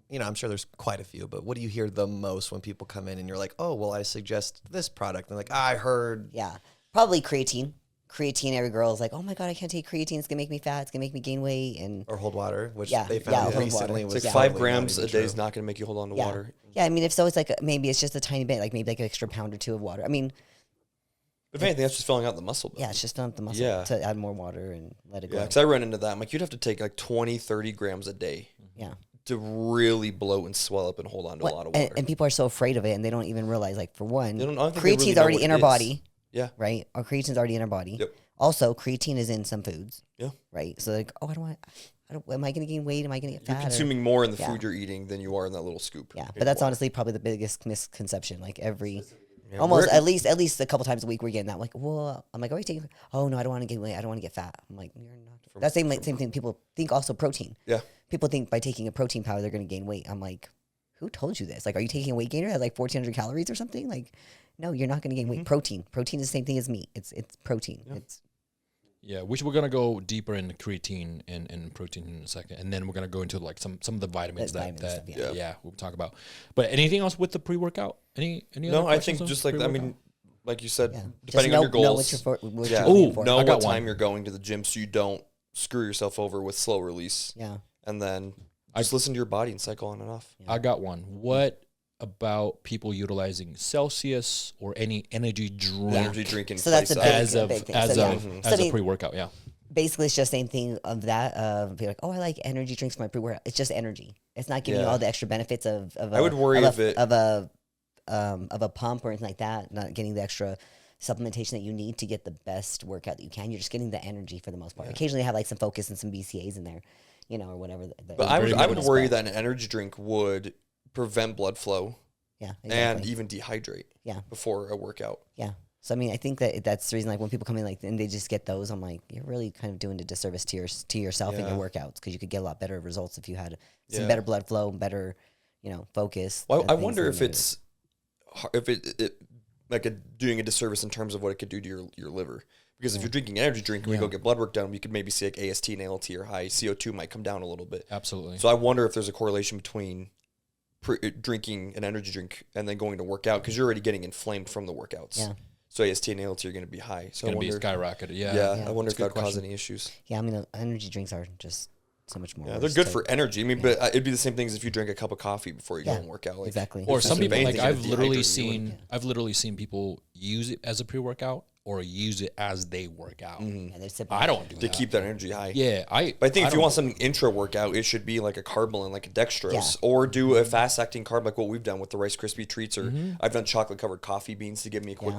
Speaker 4: You know, I'm sure there's quite a few, but what do you hear the most when people come in and you're like, oh, well, I suggest this product? And like, I heard.
Speaker 2: Yeah. Probably creatine. Creatine, every girl is like, oh my God, I can't take creatine. It's going to make me fat. It's going to make me gain weight. And
Speaker 4: Or hold water, which
Speaker 2: Yeah,
Speaker 4: they
Speaker 2: yeah,
Speaker 4: found
Speaker 2: hold
Speaker 4: recently
Speaker 2: water.
Speaker 4: was
Speaker 3: It's like
Speaker 4: totally
Speaker 3: 5
Speaker 4: not
Speaker 3: grams
Speaker 4: even
Speaker 3: a day is
Speaker 4: true.
Speaker 3: not gonna make you hold on to
Speaker 2: yeah.
Speaker 3: water.
Speaker 2: Yeah, I mean, if so, it's like maybe it's just a tiny bit, like maybe like an extra pound or 2 of water. I mean,
Speaker 3: If anything, that's just filling out the muscle.
Speaker 2: yeah, it's just not the muscle
Speaker 3: Yeah.
Speaker 2: to add more water and let it go.
Speaker 3: Yeah, because I run into that. I'm like, you'd have to take like 20, 30 grams a day
Speaker 2: Yeah.
Speaker 3: to really bloat and swell up and hold on to a lot of water.
Speaker 2: And people are so afraid of it, and they don't even realize, like, for one,
Speaker 3: I don't think they really
Speaker 2: creatine's
Speaker 3: know
Speaker 2: already
Speaker 3: what
Speaker 2: in
Speaker 3: it
Speaker 2: our
Speaker 3: is.
Speaker 2: body,
Speaker 3: Yeah.
Speaker 2: right? Our creatine's already in our body.
Speaker 3: Yep.
Speaker 2: Also, creatine is in some foods.
Speaker 3: Yeah.
Speaker 2: Right? So, like, oh, am I going to gain weight? Am I going to get fat?
Speaker 3: You're
Speaker 2: Or-
Speaker 3: consuming more in the
Speaker 2: Yeah.
Speaker 3: food you're eating than you are in that little scoop.
Speaker 2: Yeah,
Speaker 3: of
Speaker 2: but that's
Speaker 3: water.
Speaker 2: honestly probably the biggest misconception. Like
Speaker 3: Yeah,
Speaker 2: almost
Speaker 3: we're-
Speaker 2: at least a couple times a week we're getting that. I'm like, well, are you taking? Oh no, I don't want to gain weight. I don't want to get fat. I'm like, you're not. That's same thing. People think also protein.
Speaker 3: Yeah.
Speaker 2: People think by taking a protein powder they're going to gain weight. I'm like, who told you this? Like, are you taking a weight gainer that has like 1,400 calories or something? Like, no, you're not going to gain weight. Protein is the same thing as meat. It's protein.
Speaker 3: Yeah.
Speaker 1: Yeah, we're gonna go deeper into creatine and protein in a second, and then we're gonna go into like some of the vitamins that
Speaker 2: stuff,
Speaker 1: we'll talk about. But anything else with the pre-workout? Any
Speaker 3: No,
Speaker 1: other
Speaker 3: I
Speaker 1: questions
Speaker 3: think
Speaker 1: on
Speaker 3: just like, I
Speaker 1: pre-workout?
Speaker 3: mean, like you said,
Speaker 2: Yeah.
Speaker 3: depending
Speaker 2: Just
Speaker 3: on your goals.
Speaker 2: know what
Speaker 3: yeah.
Speaker 2: you're looking for.
Speaker 3: Know
Speaker 1: I got
Speaker 3: what time
Speaker 1: one.
Speaker 3: you're going to the gym so you don't screw yourself over with slow release.
Speaker 2: Yeah.
Speaker 3: And then just listen to your body and cycle on and off.
Speaker 1: I got one. What about people utilizing Celsius or any energy drink
Speaker 3: Energy drink in
Speaker 2: So that's
Speaker 3: place
Speaker 2: a
Speaker 3: of-
Speaker 2: big-
Speaker 1: as of
Speaker 2: big thing.
Speaker 1: as
Speaker 2: So, yeah.
Speaker 1: of
Speaker 2: So,
Speaker 1: as
Speaker 2: I
Speaker 1: a
Speaker 2: mean,
Speaker 1: pre-workout? Yeah.
Speaker 2: Basically, it's just same thing of that. Be like, oh, I like energy drinks for my pre-workout. It's just energy. It's not giving you
Speaker 3: Yeah.
Speaker 2: all the extra benefits of
Speaker 3: I would worry
Speaker 2: of
Speaker 3: if
Speaker 2: a pump or anything like that. Not getting the extra supplementation that you need to get the best workout that you can. You're just getting the energy for the most part. Occasionally, have like some focus and some BCAAs in there, or whatever.
Speaker 3: But I would
Speaker 2: is,
Speaker 3: worry
Speaker 2: but-
Speaker 3: that an energy drink would prevent blood flow
Speaker 2: Yeah,
Speaker 3: and
Speaker 2: exactly.
Speaker 3: even dehydrate
Speaker 2: Yeah.
Speaker 3: before a workout.
Speaker 2: Yeah. So I mean, I think that's the reason. Like when people come in, like and they just get those, I'm like, you're really kind of doing a disservice to yourself and your workouts because you could get a lot better results if you had some better blood flow, better, focus.
Speaker 3: Well, I
Speaker 2: things
Speaker 3: wonder
Speaker 2: in
Speaker 3: if
Speaker 2: there.
Speaker 3: it's like doing a disservice in terms of what it could do to your liver. Because if you're drinking an energy drink and we go get blood work done, we could maybe see like AST and ALT are high. CO2 might come down a little bit.
Speaker 1: Absolutely.
Speaker 3: So I wonder if there's a correlation between drinking an energy drink and then going to work out because you're already getting inflamed from the workouts.
Speaker 2: Yeah.
Speaker 3: So AST and ALT are going to be high. So
Speaker 1: It's gonna
Speaker 3: I
Speaker 1: be
Speaker 3: wonder,
Speaker 1: skyrocketed. Yeah.
Speaker 3: yeah, I wonder if
Speaker 1: That's a
Speaker 3: that
Speaker 1: good
Speaker 3: would cause
Speaker 1: question.
Speaker 3: any issues.
Speaker 2: Yeah, I mean, energy drinks are just so much more.
Speaker 3: Yeah, they're
Speaker 2: worse
Speaker 3: good
Speaker 2: to-
Speaker 3: for energy. I mean, but it'd be the same thing as if you drink a cup of coffee before you go
Speaker 2: Yeah,
Speaker 3: and work out. Like,
Speaker 2: exactly.
Speaker 1: Or
Speaker 3: if
Speaker 1: some people,
Speaker 3: anything's
Speaker 1: like
Speaker 3: gonna
Speaker 1: I've literally
Speaker 3: dehydrate you.
Speaker 1: seen people use it as a pre-workout or use it as they work out.
Speaker 2: Yeah, they're sipping
Speaker 1: I don't do
Speaker 3: to
Speaker 1: that.
Speaker 3: keep that energy high.
Speaker 1: Yeah,
Speaker 3: But I think if you want something intra workout, it should be like a carb blend, like a dextrose,
Speaker 2: Yeah.
Speaker 3: or do a fast acting carb like what we've done with the Rice Krispie treats, or I've done chocolate covered coffee beans to give me a quick,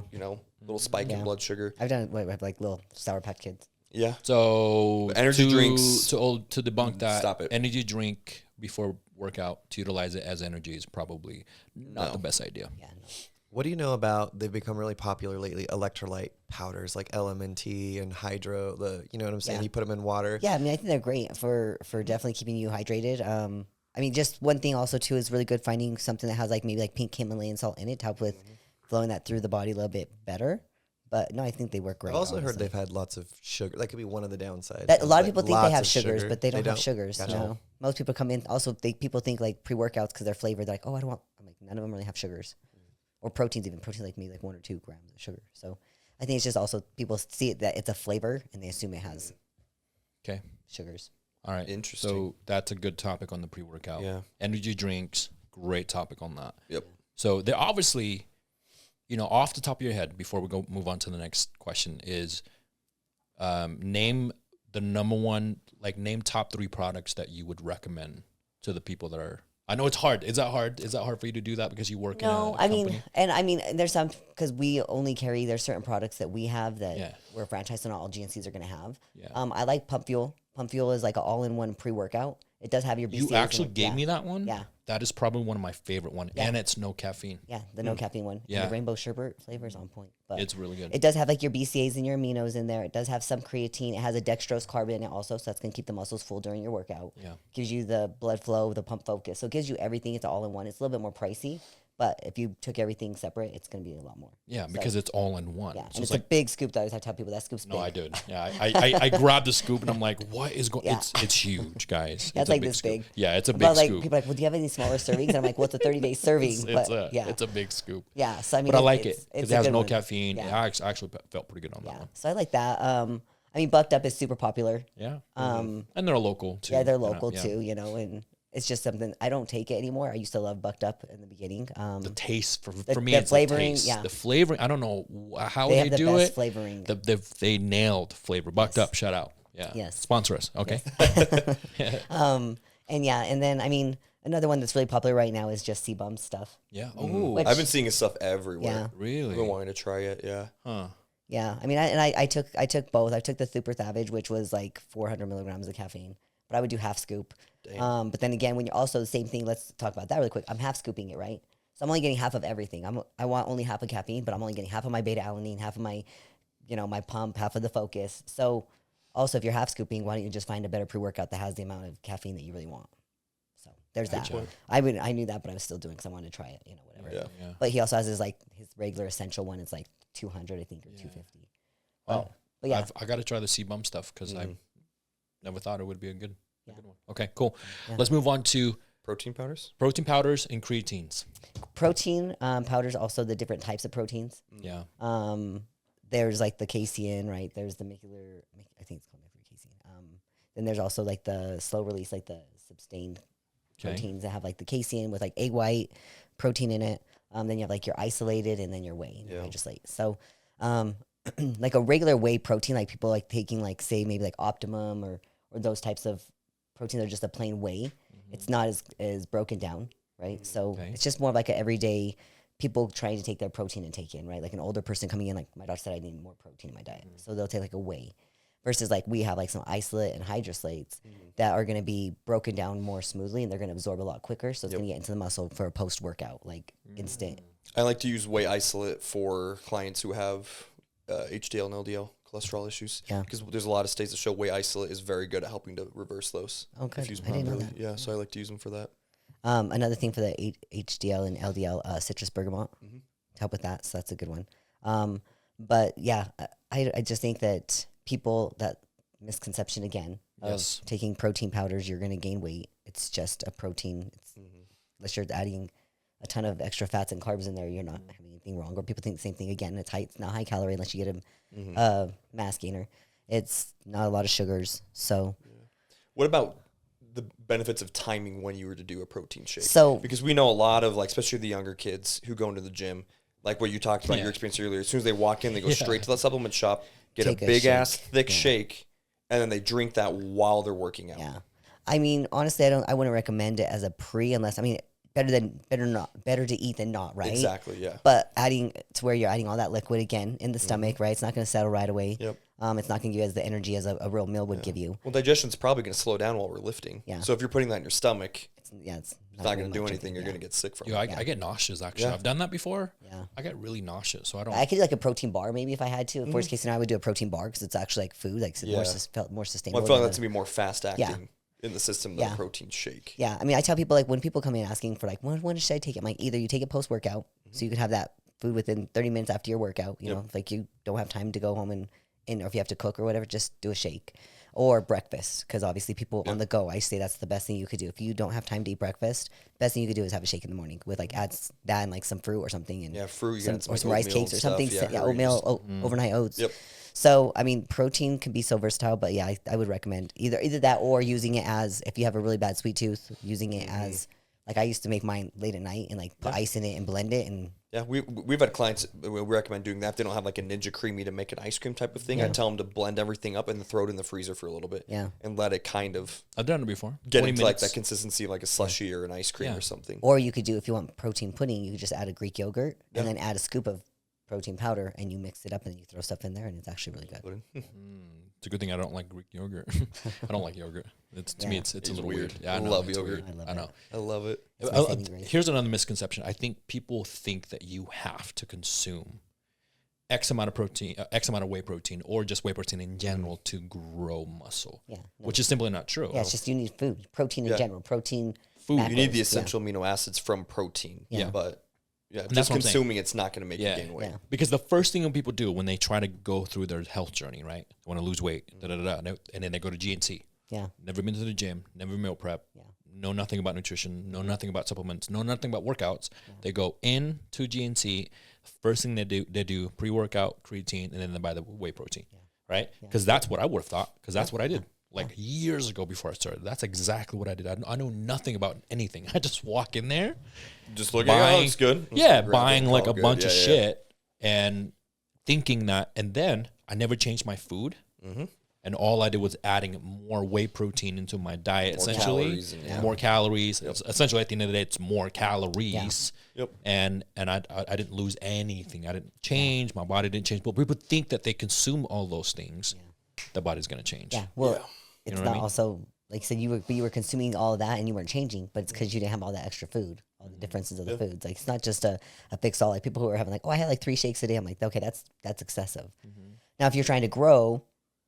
Speaker 3: little spike in blood sugar.
Speaker 2: I've done like little Sour Patch Kids.
Speaker 3: Yeah,
Speaker 1: So
Speaker 3: energy drinks-
Speaker 1: to debunk that.
Speaker 3: Stop it.
Speaker 1: Energy drink before workout to utilize it as energy is probably not the best idea.
Speaker 2: Yeah, no.
Speaker 4: What do you know about, they've become really popular lately, electrolyte powders like LMNT and Hydro, you know what I'm saying?
Speaker 2: Yeah.
Speaker 4: You put them in water.
Speaker 2: Yeah, I mean, I think they're great for definitely keeping you hydrated. I mean, just one thing also too is really good finding something that has like maybe like pink Himalayan salt in it to help with flowing that through the body a little bit better. But no, I think they work great.
Speaker 4: I've also heard
Speaker 2: honestly.
Speaker 4: they've had lots of sugar. That could be one of the downsides.
Speaker 2: That, a lot of
Speaker 4: Like,
Speaker 2: people think they
Speaker 4: lots
Speaker 2: have
Speaker 4: of
Speaker 2: sugars,
Speaker 4: sugar.
Speaker 2: but they don't have sugars.
Speaker 4: Gotcha.
Speaker 2: No. Most people come in. Also, people think like pre-workouts because they're flavored. They're like, oh, I don't want. I'm like, none of them really have sugars, or proteins. Even proteins like me, like 1 or 2 grams of sugar. So I think it's just also people see it that it's a flavor and they assume it has sugars.
Speaker 1: All right.
Speaker 3: Interesting.
Speaker 1: So that's a good topic on the pre-workout.
Speaker 3: Yeah.
Speaker 1: Energy drinks, great topic on that.
Speaker 3: Yep.
Speaker 1: So they're obviously, off the top of your head, before we move on to the next question, is name the number one, name top 3 products that you would recommend to the people that are. I know it's hard. Is that hard? Is that hard for you to do that because you work in a company?
Speaker 2: I mean, there's some, because we only carry, there's certain products that we have that we're franchised, so not all GNCs are going to have.
Speaker 1: Yeah.
Speaker 2: I like Pump Fuel. Pump Fuel is like an all-in-one pre-workout. It does have your BCAAs.
Speaker 1: You actually gave me that one?
Speaker 2: Yeah.
Speaker 1: That is probably one of my favorite ones, and it's no caffeine.
Speaker 2: Yeah, the no caffeine one.
Speaker 1: Yeah.
Speaker 2: And the rainbow sherbet flavor is on point. But
Speaker 1: It's really good.
Speaker 2: it does have like your BCAAs and your aminos in there. It does have some creatine. It has a dextrose carb in it also, so that's going to keep the muscles full during your workout.
Speaker 1: Yeah.
Speaker 2: Gives you the blood flow, the pump focus. So it gives you everything. It's all in one. It's a little bit more pricey, but if you took everything separate, it's going to be a lot more.
Speaker 1: Yeah, because it's all in one.
Speaker 2: Yeah,
Speaker 1: So
Speaker 2: and it's a big scoop that I always have to tell people that scoop's big.
Speaker 1: No, I did. Yeah, I grabbed the scoop and I'm like, what is going?
Speaker 2: Yeah.
Speaker 1: It's huge, guys.
Speaker 2: That's
Speaker 1: It's a
Speaker 2: like
Speaker 1: big
Speaker 2: this
Speaker 1: scoop.
Speaker 2: big.
Speaker 1: Yeah, it's a big
Speaker 2: But like
Speaker 1: scoop.
Speaker 2: people are like, well, do you have any smaller servings? And I'm like, what's a 30-day serving?
Speaker 1: It's a big scoop.
Speaker 2: Yeah, so I mean,
Speaker 1: But I like it
Speaker 2: it's
Speaker 1: because
Speaker 2: a
Speaker 1: it has
Speaker 2: good
Speaker 1: no
Speaker 2: one.
Speaker 1: caffeine.
Speaker 2: Yeah.
Speaker 1: Yeah, I actually felt pretty good on that
Speaker 2: Yeah,
Speaker 1: one.
Speaker 2: so I like that. I mean, Bucked Up is super popular.
Speaker 1: Yeah. And they're local too.
Speaker 2: Yeah, they're
Speaker 1: you know,
Speaker 2: local
Speaker 1: yeah.
Speaker 2: too, and it's just something I don't take it anymore. I used to love Bucked Up in the beginning.
Speaker 1: The taste for
Speaker 2: the
Speaker 1: me,
Speaker 2: flavoring,
Speaker 1: it's the taste.
Speaker 2: yeah.
Speaker 1: The flavoring. I don't know how
Speaker 2: They
Speaker 1: they,
Speaker 2: have the
Speaker 1: do
Speaker 2: best
Speaker 1: it.
Speaker 2: flavoring.
Speaker 1: They nailed flavor. Bucked Up. Shout out. Yeah.
Speaker 2: Yes.
Speaker 1: Sponsor us. Okay.
Speaker 2: And then I mean, another one that's really popular right now is just C-Bum stuff.
Speaker 1: Yeah. Oh,
Speaker 2: Which-
Speaker 3: I've been seeing his stuff everywhere.
Speaker 2: Yeah.
Speaker 1: really?
Speaker 3: I've been wanting to try it. Yeah.
Speaker 1: Huh.
Speaker 2: Yeah, I mean, I took both. I took the Super Savage, which was like 400 milligrams of caffeine, but I would do half scoop. But then again, when you're also the same thing, let's talk about that really quick. I'm half scooping it, right? So I'm only getting half of everything. I want only half of caffeine, but I'm only getting half of my beta alanine, half of my, my pump, half of the focus. So also, if you're half scooping, why don't you just find a better pre-workout that has the amount of caffeine that you really want? So there's that. I knew that, but I was still doing because I wanted to try it, whatever.
Speaker 3: Yeah.
Speaker 2: But he also has his regular essential one. It's like 200, I think, or 250.
Speaker 1: Wow.
Speaker 2: But yeah,
Speaker 1: I got to try the C-Bum stuff because I never thought it would be a good one. Okay, cool.
Speaker 2: Yeah.
Speaker 1: Let's move on to
Speaker 3: Protein powders?
Speaker 1: protein powders and creatines.
Speaker 2: protein powders, also the different types of proteins.
Speaker 1: Yeah.
Speaker 2: There's like the casein, right? There's the macular, I think it's called macular casein. Then there's also like the slow release, like the sustained proteins that have like the casein with like egg white protein in it. Then you have like your isolated and then your whey and your hydroslate. So like a regular whey protein, like people like taking like say maybe like Optimum or those types of proteins are just a plain whey. It's not as broken down, right? So it's just more of like an everyday people trying to take their protein intake in, right? Like an older person coming in, like my doctor said I need more protein in my diet. So they'll take like a whey versus like we have like some isolate and hydroslates that are going to be broken down more smoothly and they're going to absorb a lot quicker. So it's going to get into the muscle for a post-workout, like instant.
Speaker 3: I like to use whey isolate for clients who have HDL and LDL cholesterol issues.
Speaker 2: Yeah.
Speaker 3: Because there's a lot of studies that show whey isolate is very good at helping to reverse those.
Speaker 2: Oh, good.
Speaker 3: If used
Speaker 2: I didn't know
Speaker 3: properly.
Speaker 2: that.
Speaker 3: Yeah, so I like to use them for that.
Speaker 2: Another thing for the HDL and LDL, citrus bergamot to help with that. So that's a good one. But yeah, I just think that people, that misconception again of taking protein powders, you're going to gain weight. It's just a protein. Unless you're adding a ton of extra fats and carbs in there, you're not having anything wrong. Or people think the same thing again. It's not high calorie unless you get a mass gainer. It's not a lot of sugars. So
Speaker 3: What about the benefits of timing when you were to do a protein shake?
Speaker 2: So
Speaker 3: because we know a lot of like, especially the younger kids who go into the gym, like what you talked about your experience earlier. As soon as they walk in, they go straight to the supplement shop, get
Speaker 2: Take
Speaker 3: a
Speaker 2: a
Speaker 3: big
Speaker 2: shake.
Speaker 3: ass thick shake, and then they drink that while they're working out.
Speaker 2: yeah, I mean, honestly, I wouldn't recommend it as a pre unless, I mean, better to eat than not, right?
Speaker 3: Exactly, yeah.
Speaker 2: But adding to where you're adding all that liquid again in the stomach, right? It's not going to settle right away.
Speaker 3: Yep.
Speaker 2: It's not going to give you as the energy as a real meal would give you.
Speaker 3: Well, digestion's probably going to slow down while we're lifting.
Speaker 2: Yeah.
Speaker 3: So if you're putting that in your stomach,
Speaker 2: It's
Speaker 3: it's not going to do anything. You're going to get sick from it.
Speaker 1: I get nauseous, actually.
Speaker 3: Yeah.
Speaker 1: I've done that before.
Speaker 2: Yeah.
Speaker 1: I get really nauseous, so I don't.
Speaker 2: I could do like a protein bar maybe if I had to. Worst case scenario, I would do a protein bar because it's actually like food, like felt more sustainable.
Speaker 3: Well, I feel like
Speaker 2: than
Speaker 3: that's going to be more fast acting in the system than a protein shake.
Speaker 2: Yeah, I mean, I tell people like when people come in asking for like when should I take it? I'm like either you take it post workout, so you could have that food within 30 minutes after your workout. You know, like you don't have time to go home and or if you have to cook or whatever, just do a shake. Or breakfast, because obviously people on the go, I say that's the best thing you could do. If you don't have time to eat breakfast, best thing you could do is have a shake in the morning with like add that and like some fruit or something, and
Speaker 3: fruit,
Speaker 2: some rice cakes or something. Oatmeal, overnight oats.
Speaker 3: Yep.
Speaker 2: So I mean, protein can be so versatile, but yeah, I would recommend either that or using it as, if you have a really bad sweet tooth, using it as, like I used to make mine late at night and like put ice in it and blend it. And
Speaker 3: we've had clients, we recommend doing that. If they don't have like a Ninja Creamy to make an ice cream type of thing, I tell them to blend everything up and throw it in the freezer for a little bit.
Speaker 2: Yeah.
Speaker 3: And let it kind of
Speaker 1: I've done it before.
Speaker 3: get into like that consistency of like a slushy or an ice cream or something.
Speaker 2: Or you could do, if you want protein pudding, you could just add a Greek yogurt and then add a scoop of protein powder, and you mix it up and you throw stuff in there, and it's actually really good.
Speaker 1: It's a good thing I don't like Greek yogurt. I don't like yogurt. To me, it's a little weird. Yeah,
Speaker 3: I love yogurt.
Speaker 1: I know.
Speaker 3: I love it.
Speaker 1: Here's another misconception. I think people think that you have to consume X amount of protein, X amount of whey protein, or just whey protein in general to grow muscle. Yeah, which is simply not true.
Speaker 2: Yeah, it's just you need food, protein in general, protein.
Speaker 3: Food.
Speaker 2: Macros.
Speaker 3: You need the essential amino acids from proteen. Yeah, but just consuming it's not going to make you gain weight.
Speaker 2: Yeah.
Speaker 1: Because the first thing that people do when they try to go through their health journey, right? They want to lose weight, and then they go to GNC.
Speaker 2: Yeah.
Speaker 1: Never been to the gym, never meal prep. Yeah. Know nothing about nutrition, know nothing about supplements, know nothing about workouts. Yeah. They go in to GNC. First thing they do pre-workout, creatine, and then they buy the whey protein, right? Because that's what I would have thought, because that's what I did. Like years ago before I started. That's exactly what I did. I know nothing about anything. I just walk in there.
Speaker 3: Just look at it. Looks good.
Speaker 1: Buying like a bunch of shit and thinking that. And then I never changed my food. Mm-hmm. And all I did was adding more whey protein into my diet, more calories. Yep. Essentially, at the end of the day, it's more calories. Yeah. Yep. And I didn't lose anything. I didn't change. My body didn't change. But people think that they consume all those things. Yeah. The body's going to change.
Speaker 2: Yeah. Well, it's not also, like I said, you were consuming all of that and you weren't changing, but it's because you didn't have all that extra food, all the differences of the foods. Like, it's not just a fix all. Like, people who are having like, I had like 3 shakes a day. I'm like, okay, that's excessive. Mm-hmm. Now, if you're trying to grow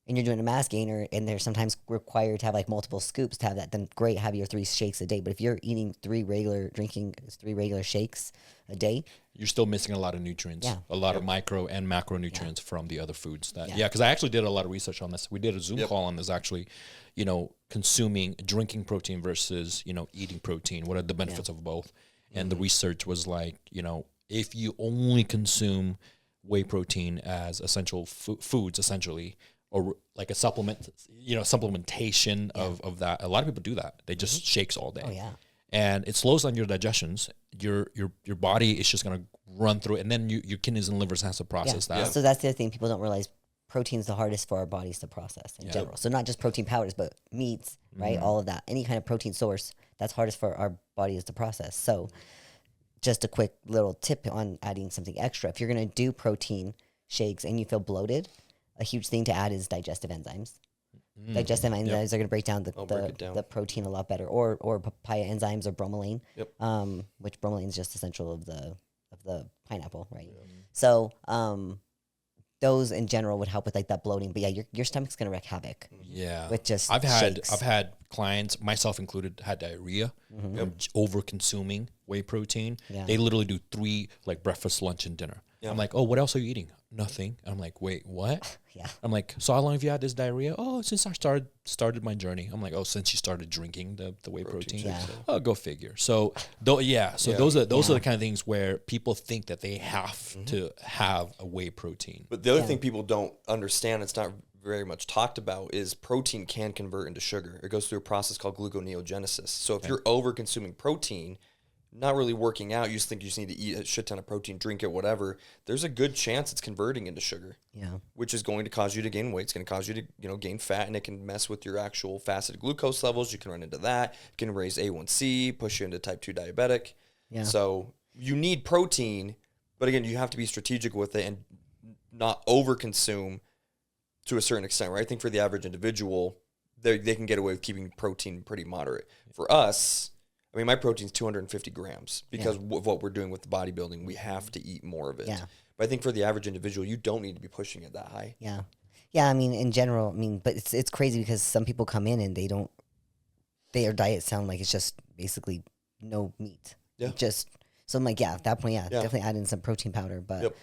Speaker 2: and you're doing a mass gainer and they're sometimes required to have like multiple scoops to have that, then great, have your 3 shakes a day. But if you're eating 3 regular shakes a day,
Speaker 1: you're still missing a lot of nutrients, a lot of micro and macronutrients from the other foods. Because I actually did a lot of research on this. We did a Zoom call on this actually, drinking protein versus, eating protein. What are the benefits of both? And the research was like, if you only consume whey protein as essential foods, essentially, or like a supplement, supplementation of that. A lot of people do that. They just shakes all day. Oh, yeah. And it slows down your digestions. Your body is just going to run through it. And then your kidneys and livers has to process that.
Speaker 2: So that's the other thing. People don't realize protein's the hardest for our bodies to process in general. So not just protein powders, but meats, right? All of that. Any kind of protein source, that's hardest for our bodies to process. So just a quick little tip on adding something extra. If you're going to do protein shakes and you feel bloated, a huge thing to add is digestive enzymes. Digestive enzymes are going to break down the protein a lot better, or papaya enzymes or bromelain, which bromelain is just essential of the pineapple, right? Yeah. So those in general would help with like that bloating. But yeah, your stomach's going to wreak havoc.
Speaker 1: Yeah,
Speaker 2: with just
Speaker 1: I've had clients, myself included, had diarrhea from over consuming whey protein. Yeah. They literally do 3 like breakfast, lunch, and dinner. Yeah. I'm like, oh, what else are you eating? Nothing. I'm like, wait, what? Yeah. I'm like, so how long have you had this diarrhea? Oh, since I started my journey. I'm like, oh, since you started drinking the whey protein. Yeah. Oh, go figure. So, those are the kind of things where people think that they have to have a whey protein.
Speaker 3: But the other thing people don't understand, it's not very much talked about, is protein can convert into sugar. It goes through a process called gluconeogenesis. So if you're over consuming protein, not really working out, you just think you just need to eat a shit ton of protein, drink it, whatever, there's a good chance it's converting into sugar. Yeah. Which is going to cause you to gain weight. It's going to cause you to, gain fat, and it can mess with your actual fasted glucose levels. You can run into that. It can raise A1C, push you into type 2 diabetic. Yeah. So you need protein, but again, you have to be strategic with it and not overconsume to a certain extent, right? I think for the average individual, they can get away with keeping protein pretty moderate. For us, I mean, my protein's 250 grams because of what we're doing with the bodybuilding. We have to eat more of it. Yeah. But I think for the average individual, you don't need to be pushing it that high.
Speaker 2: Yeah. Yeah, I mean, in general, but it's crazy because some people come in and their diet sound like it's just basically no meat. Yeah. So I'm like, yeah, at that point, definitely add in some protein powder. But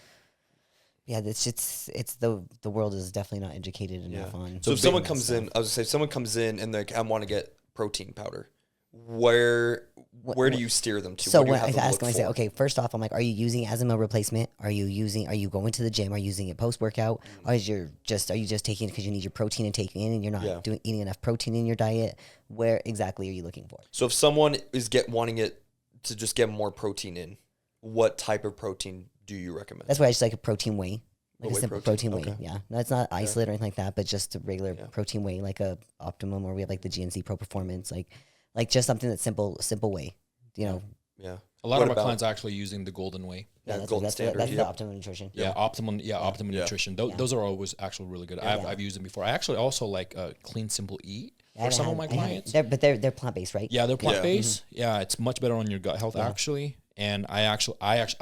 Speaker 2: yeah, it's the world is definitely not educated enough on.
Speaker 3: So if someone comes in, I was gonna say, if someone comes in and like, I want to get protein powder, where do you steer them to?
Speaker 2: So
Speaker 3: what do you
Speaker 2: when
Speaker 3: have
Speaker 2: I
Speaker 3: them
Speaker 2: ask
Speaker 3: look
Speaker 2: them, I say,
Speaker 3: for?
Speaker 2: okay, first off, I'm like, are you using it as a meal replacement? Are you going to the gym? Are you using it post workout? Or are you just taking it because you need your protein intake in and you're not eating enough protein in your diet? Where exactly are you looking for?
Speaker 3: So if someone is wanting it to just get more protein in, what type of protein do you recommend?
Speaker 2: That's why I just like a protein whey. Like a simple protein whey,
Speaker 3: okay.
Speaker 2: yeah. No, it's not isolate or anything like that, but just a regular protein whey, like a Optimum, or we have like the GNC Pro Performance, like just something that's simple whey, you know.
Speaker 3: Yeah.
Speaker 1: A lot of my clients are actually using the golden whey.
Speaker 3: Yeah,
Speaker 2: that's
Speaker 3: golden standard.
Speaker 2: That's the Optimum Nutrition.
Speaker 1: Yeah, Optimum Nutrition. Those are always actually really good. I've used them before. I actually also like Clean Simple Eat for some of my clients.
Speaker 2: They're plant based, right?
Speaker 1: Yeah, they're plant based. Yeah, it's much better on your gut health actually. And I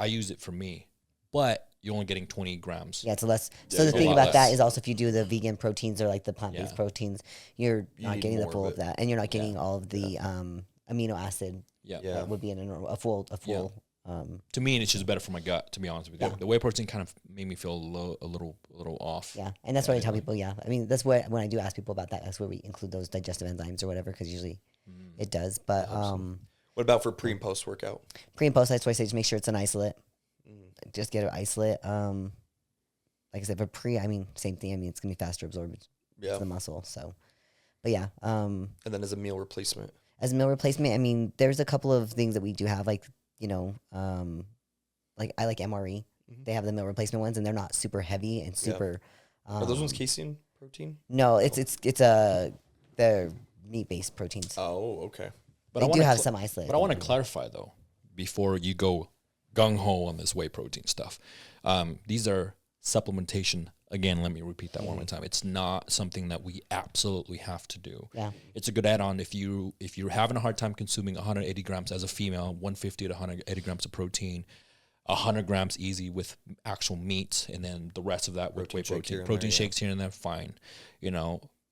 Speaker 1: use it for me, but you're only getting 20 grams.
Speaker 2: Yeah, it's less. So the thing about that is also if you do the vegan proteins or like the plant-based proteins, you're not getting the full of that, and you're not getting all of the amino acid. That would be in a full.
Speaker 1: To me, it's just better for my gut. To be honest with you, the whey protein kind of made me feel a little off.
Speaker 2: Yeah, and that's what I tell people. Yeah, I mean that's what when I do ask people about that, that's where we include those digestive enzymes or whatever, because usually it does. But
Speaker 3: what about for pre and post workout?
Speaker 2: Pre and post, that's why I say just make sure it's an isolate. Just get an isolate. Like I said, for pre, I mean, same thing. I mean, it's gonna be faster absorbed to the muscle. So, but yeah.
Speaker 3: And then as a meal replacement.
Speaker 2: As a meal replacement, I mean, there's a couple of things that we do have, like like I like MRE. They have the meal replacement ones, and they're not super heavy and super.
Speaker 3: Are those ones casein protein?
Speaker 2: No, they're meat based proteins.
Speaker 3: Oh, okay.
Speaker 2: But they do have some isolate.
Speaker 1: But I want to clarify though, before you go gung ho on this whey protein stuff. These are supplementation. Again, let me repeat that one more time. It's not something that we absolutely have to do.
Speaker 2: Yeah.
Speaker 1: It's a good add-on if you're having a hard time consuming 180 grams as a female, 150 to 180 grams of protein, 100 grams easy with actual meat, and then the rest of that with whey protein. Protein shakes here and there, fine.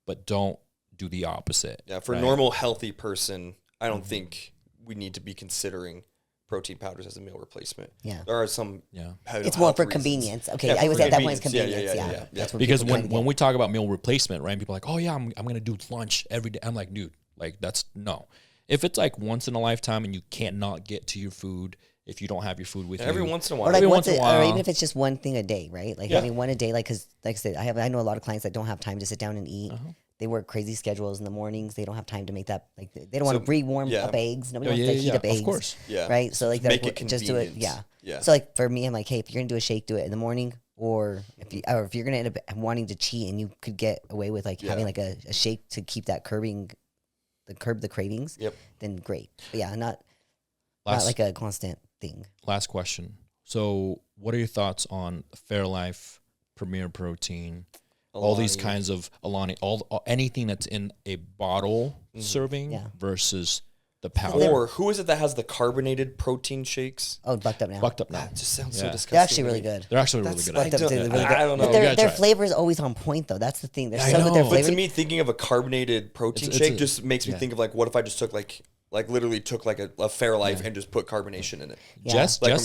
Speaker 1: But don't do the opposite.
Speaker 3: Yeah, for a normal, healthy person, I don't think we need to be considering protein powders as a meal replacement.
Speaker 2: Yeah.
Speaker 3: There are some
Speaker 2: it's more for convenience. Okay, I would say at that point it's convenience. Yeah.
Speaker 1: That's what because when we talk about meal replacement, right, people are like, oh yeah, I'm going to do lunch every day. I'm like, dude, like that's no. If it's like once in a lifetime and you can't not get to your food, if you don't have your food with you.
Speaker 3: Every once in a while.
Speaker 2: Or like once in a while. Or even if it's just one thing a day, right? Like having one a day, like, because like I said, I know a lot of clients that don't have time to sit down and eat. They work crazy schedules in the mornings. They don't have time to make that. Like they don't want to pre-warm up eggs. Nobody wants to heat up eggs. Of course.
Speaker 3: Yeah.
Speaker 2: Right. So like
Speaker 3: make it
Speaker 2: just do it.
Speaker 3: Yeah.
Speaker 2: So like for me, I'm like, hey, if you're gonna do a shake, do it in the morning. Or if you're gonna end up wanting to cheat and you could get away with like having like a shake to keep that curb the cravings. Then great. But not like a constant thing.
Speaker 1: Last question. So what are your thoughts on Fairlife, Premier Protein? All these kinds of Alani, anything that's in a bottle serving versus the powder.
Speaker 3: Or who is it that has the carbonated protein shakes?
Speaker 2: Oh, Bucked Up Now.
Speaker 1: Bucked Up Now.
Speaker 3: That just sounds so disgusting.
Speaker 2: They're actually really good.
Speaker 1: They're actually really good.
Speaker 3: I don't know.
Speaker 2: But their flavor is always on point, though. That's the thing. They're so good. Their flavor.
Speaker 3: But to me, thinking of a carbonated protein shake just makes me think of like, what if I just took like literally took like a Fairlife and just put carbonation in it.
Speaker 2: Yeah.
Speaker 1: Jess
Speaker 2: but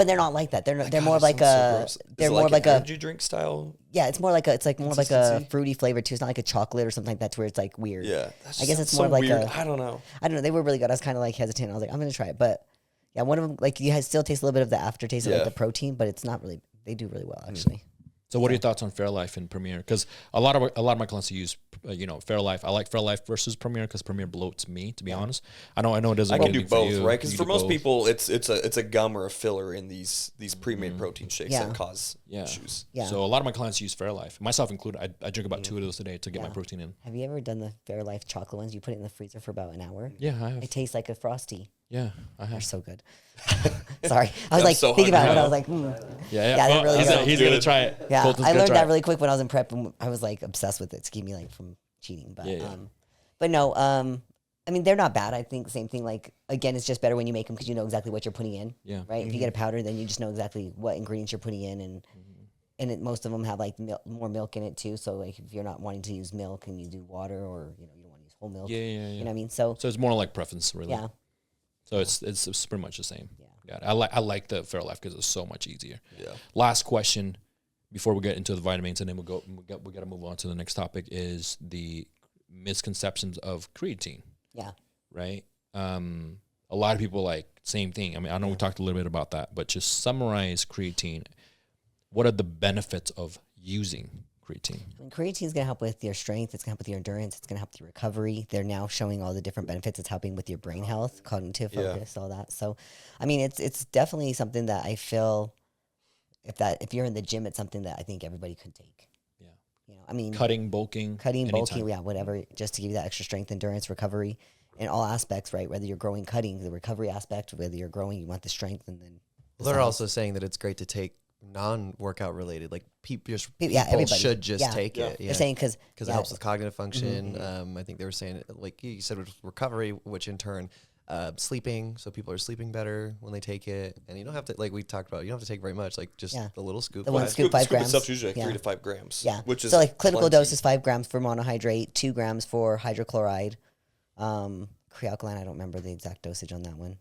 Speaker 2: they're not like that. They're more of like a
Speaker 3: energy drink style.
Speaker 2: Yeah, it's more like a fruity flavor too. It's not like a chocolate or something like that to where it's like weird.
Speaker 3: Yeah,
Speaker 2: I guess it's more like
Speaker 3: weird. I don't know.
Speaker 2: They were really good. I was kind of like hesitant. I was like, I'm gonna try it, but yeah, one of them like you still taste a little bit of the aftertaste of like the protein, but it's not really. They do really well actually.
Speaker 1: So what are your thoughts on Fairlife and Premier? Because a lot of my clients use, Fairlife. I like Fairlife versus Premier because Premier bloats me, to be honest. I know it doesn't.
Speaker 3: I can do both, right? Because for most people, it's a gum or a filler in these pre-made protein shakes that cause issues.
Speaker 2: Yeah.
Speaker 1: So a lot of my clients use Fairlife, myself included. I drink about 2 of those a day to get my protein in.
Speaker 2: Have you ever done the Fairlife chocolate ones? You put it in the freezer for about an hour.
Speaker 1: Yeah, I have.
Speaker 2: It tastes like a Frosty.
Speaker 1: Yeah, I have.
Speaker 2: They're so good. Sorry, I was like thinking about it. I was like,
Speaker 1: yeah,
Speaker 2: they're really good.
Speaker 1: He's gonna try it.
Speaker 2: Yeah, I learned that really quick when I was in prep, and I was like obsessed with it to keep me like from cheating. But but no, I mean they're not bad. I think same thing. Like again, it's just better when you make them because you know exactly what you're putting in.
Speaker 1: Yeah.
Speaker 2: Right. If you get a powder, then you just know exactly what ingredients you're putting in, and most of them have like more milk in it too. So like if you're not wanting to use milk and you do water, or you don't want to use whole milk.
Speaker 1: Yeah.
Speaker 2: You know what I mean? So
Speaker 1: it's more like preference, really.
Speaker 2: Yeah.
Speaker 1: So it's pretty much the same.
Speaker 2: Yeah.
Speaker 1: Got it. I like the Fairlife because it's so much easier.
Speaker 3: Yeah.
Speaker 1: Last question before we get into the vitamins, and then we got to move on to the next topic, is the misconceptions of creatine.
Speaker 2: Yeah.
Speaker 1: Right. A lot of people like same thing. I mean, I know we talked a little bit about that, but just summarize creatine. What are the benefits of using creatine?
Speaker 2: Creatine is going to help with your strength. It's going to help with your endurance. It's going to help with your recovery. They're now showing all the different benefits. It's helping with your brain health, cognitive focus, all that. So, I mean, it's definitely something that I feel if you're in the gym, it's something that I think everybody could take.
Speaker 1: Yeah.
Speaker 2: You know, I mean,
Speaker 1: Cutting, bulking,
Speaker 2: bulking, yeah, whatever, just to give you that extra strength, endurance, recovery, in all aspects, right? Whether you're growing, cutting, the recovery aspect, whether you're growing, you want the strength, and then
Speaker 4: they're also saying that it's great to take non-workout related, like people should just take it. Yeah.
Speaker 2: They're saying because
Speaker 4: it helps with cognitive function. I think they were saying, like you said, with recovery, which in turn, sleeping. So people are sleeping better when they take it, and you don't have to, like we talked about, you don't have to take very much, like just a little scoop.
Speaker 2: The one scoop, 5 grams.
Speaker 3: Itself usually like 3 to 5 grams.
Speaker 2: Yeah,
Speaker 3: which is
Speaker 2: so like clinical
Speaker 3: plenty.
Speaker 2: dose is 5 grams for monohydrate, 2 grams for hydrochloride. Crealkaline, I don't remember the exact dosage on that one.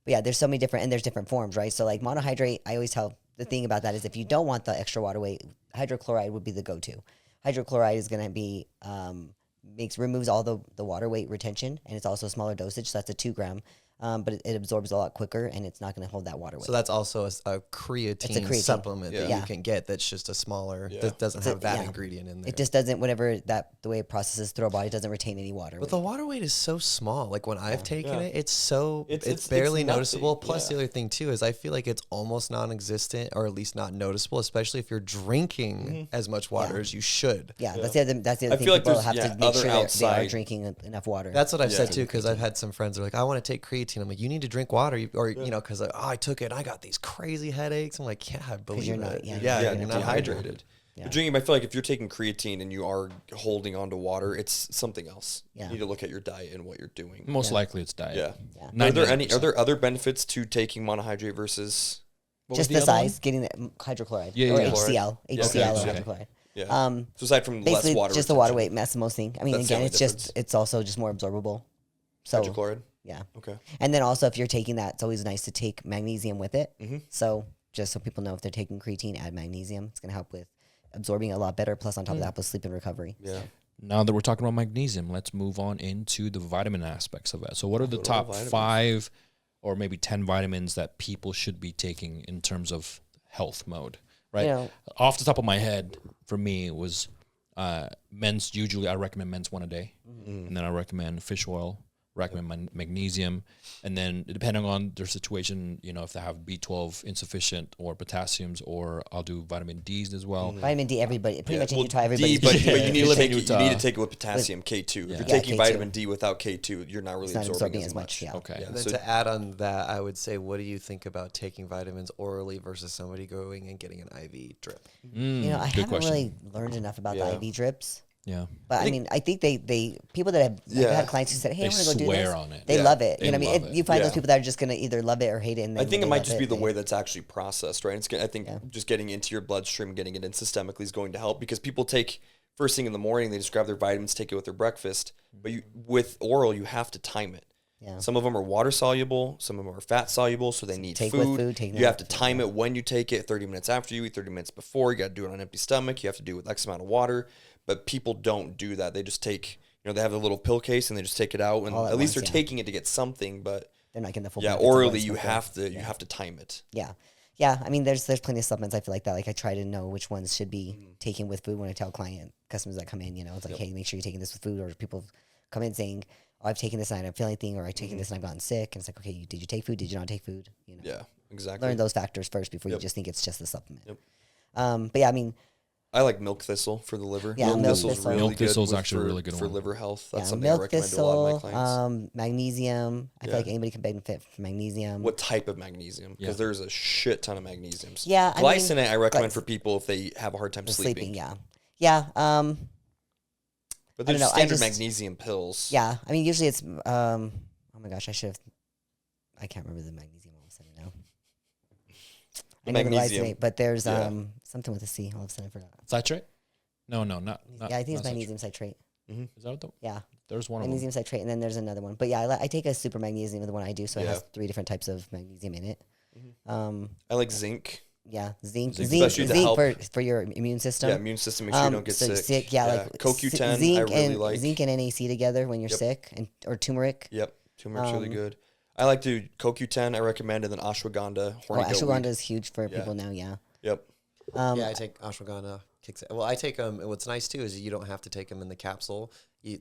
Speaker 2: But yeah, there's so many different, and there's different forms, right? So like monohydrate, I always tell, the thing about that is if you don't want the extra water weight, hydrochloride would be the go-to. Hydrochloride is going to be, removes all the water weight retention, and it's also a smaller dosage, so that's a 2 gram. But it absorbs a lot quicker, and it's not going to hold that water weight.
Speaker 4: So that's also a creatine supplement that you can get that's just a smaller, that doesn't have that ingredient in there.
Speaker 2: It just doesn't, the way it processes through our body doesn't retain any water.
Speaker 4: But the water weight is so small. Like when I've taken it, it's barely noticeable. Plus the other thing too is I feel like it's almost non-existent, or at least not noticeable, especially if you're drinking as much water as you should.
Speaker 2: Yeah, that's the other thing.
Speaker 3: I feel like
Speaker 2: people have
Speaker 3: there's,
Speaker 2: to make sure
Speaker 3: outside,
Speaker 2: they are drinking enough water.
Speaker 4: That's what I've said too, because I've had some friends that are like, I want to take creatine. I'm like, you need to drink water, or you know, because I took it and I got these crazy headaches. I'm like, yeah, I believe
Speaker 2: you're
Speaker 4: it.
Speaker 2: not,
Speaker 4: you're not
Speaker 3: hydrated. But drinking, I feel like if you're taking creatine and you are holding on to water, it's something else. You need to look at your diet and what you're doing.
Speaker 1: Most likely it's diet.
Speaker 3: Yeah. Are there other benefits to taking monohydrate versus
Speaker 2: just the size, getting the hydrochloride or HCl, or hydrochloride.
Speaker 3: Yeah. So aside from
Speaker 2: basically
Speaker 3: less water,
Speaker 2: just the water weight, that's the most thing. I mean, again, it's also just more absorbable. So
Speaker 3: hydrochloride.
Speaker 2: Yeah.
Speaker 3: Okay.
Speaker 2: And then also, if you're taking that, it's always nice to take magnesium with it. So just so people know, if they're taking creatine, add magnesium. It's going to help with absorbing a lot better. Plus, on top of that, with sleep and recovery.
Speaker 3: Yeah.
Speaker 1: Now that we're talking about magnesium, let's move on into the vitamin aspects of it. So what are the top 5 or maybe 10 vitamins that people should be taking in terms of health mode, right?
Speaker 2: You know,
Speaker 1: off the top of my head, for me, it was men's. Usually I recommend men's 1 a day. And then I recommend fish oil, recommend magnesium, and then depending on their situation, you know, if they have B12 insufficient or potassiums, or I'll do vitamin D's as well.
Speaker 2: Vitamin D, everybody, pretty much in Utah, everybody.
Speaker 3: But you need to take it with potassium, K2. If you're taking
Speaker 2: K2.
Speaker 3: Vitamin D without K2, you're not really absorbing as much.
Speaker 1: Okay.
Speaker 4: And then to add on that, I would say, what do you think about taking vitamins orally versus somebody going and getting an IV drip?
Speaker 2: You know, I haven't really learned enough about the IV drips.
Speaker 1: Yeah.
Speaker 2: But I mean, I think they people that have had clients who said, hey, I want to go do this.
Speaker 1: On it.
Speaker 2: They love it. You know what I mean?
Speaker 1: It.
Speaker 2: You find those people that are just going to either love it or hate it. And
Speaker 3: I think it might just be the way that's actually processed, right? I think just getting into your bloodstream, getting it in systemically is going to help, because people take first thing in the morning, they just grab their vitamins, take it with their breakfast. But with oral, you have to time it. Yeah. Some of them are water soluble, some of them are fat soluble, so they need food. You have to time it when you take it, 30 minutes after you eat, 30 minutes before. You got to do it on an empty stomach. You have to do it with X amount of water. But people don't do that. They just take, you know, they have a little pill case and they just take it out, and at least they're taking it to get something. But
Speaker 2: they're not getting the full.
Speaker 3: Yeah, orally you have to time it.
Speaker 2: Yeah, yeah. I mean, there's plenty of supplements I feel like that. Like I try to know which ones should be taken with food when I tell customers that come in. You know, it's like, hey, make sure you're taking this with food. Or people come in saying, oh, I've taken this and I don't feel anything, or I've taken this and I've gotten sick. And it's like, okay, did you take food? Did you not take food? You know,
Speaker 3: yeah, exactly.
Speaker 2: Learn those factors first before you just think it's just the supplement. But yeah, I mean.
Speaker 3: I like milk thistle for the liver.
Speaker 2: Yeah,
Speaker 3: milk thistle's
Speaker 1: actually a really good
Speaker 3: for
Speaker 1: one.
Speaker 3: liver health. That's something I recommend to a lot of my clients.
Speaker 2: Magnesium. I feel like anybody can benefit from magnesium.
Speaker 3: What type of magnesium? Because there's a shit ton of magnesiums.
Speaker 2: Yeah,
Speaker 3: glycinate I recommend for people if they have a hard time sleeping.
Speaker 2: Yeah.
Speaker 3: But there's standard magnesium pills.
Speaker 2: Yeah, I mean usually it's. Oh my gosh, I can't remember the magnesium all of a sudden now. I know the glycinate, but there's something with a C. All of a sudden I forgot.
Speaker 1: Citrate? No, not.
Speaker 2: Yeah, I think it's magnesium citrate.
Speaker 1: Is that what
Speaker 2: there's
Speaker 1: one
Speaker 2: magnesium citrate, and then there's another one. But yeah, I take a super magnesium, the one I do, so it has 3 different types of magnesium in it.
Speaker 3: I like zinc.
Speaker 2: Yeah, zinc
Speaker 3: Especially to help
Speaker 2: for your immune system.
Speaker 3: Yeah, immune system. Make sure you don't get sick.
Speaker 2: Like
Speaker 3: CoQ10.
Speaker 2: Zinc
Speaker 3: I really like
Speaker 2: zinc and NAC together when you're sick, or turmeric.
Speaker 3: Yep, turmeric's really good. I like to do CoQ10. I recommend, and then ashwagandha.
Speaker 2: Ashwagandha is huge for people now. Yeah.
Speaker 3: Yep.
Speaker 4: I take ashwagandha. Well, I take them. What's nice too is you don't have to take them in the capsule.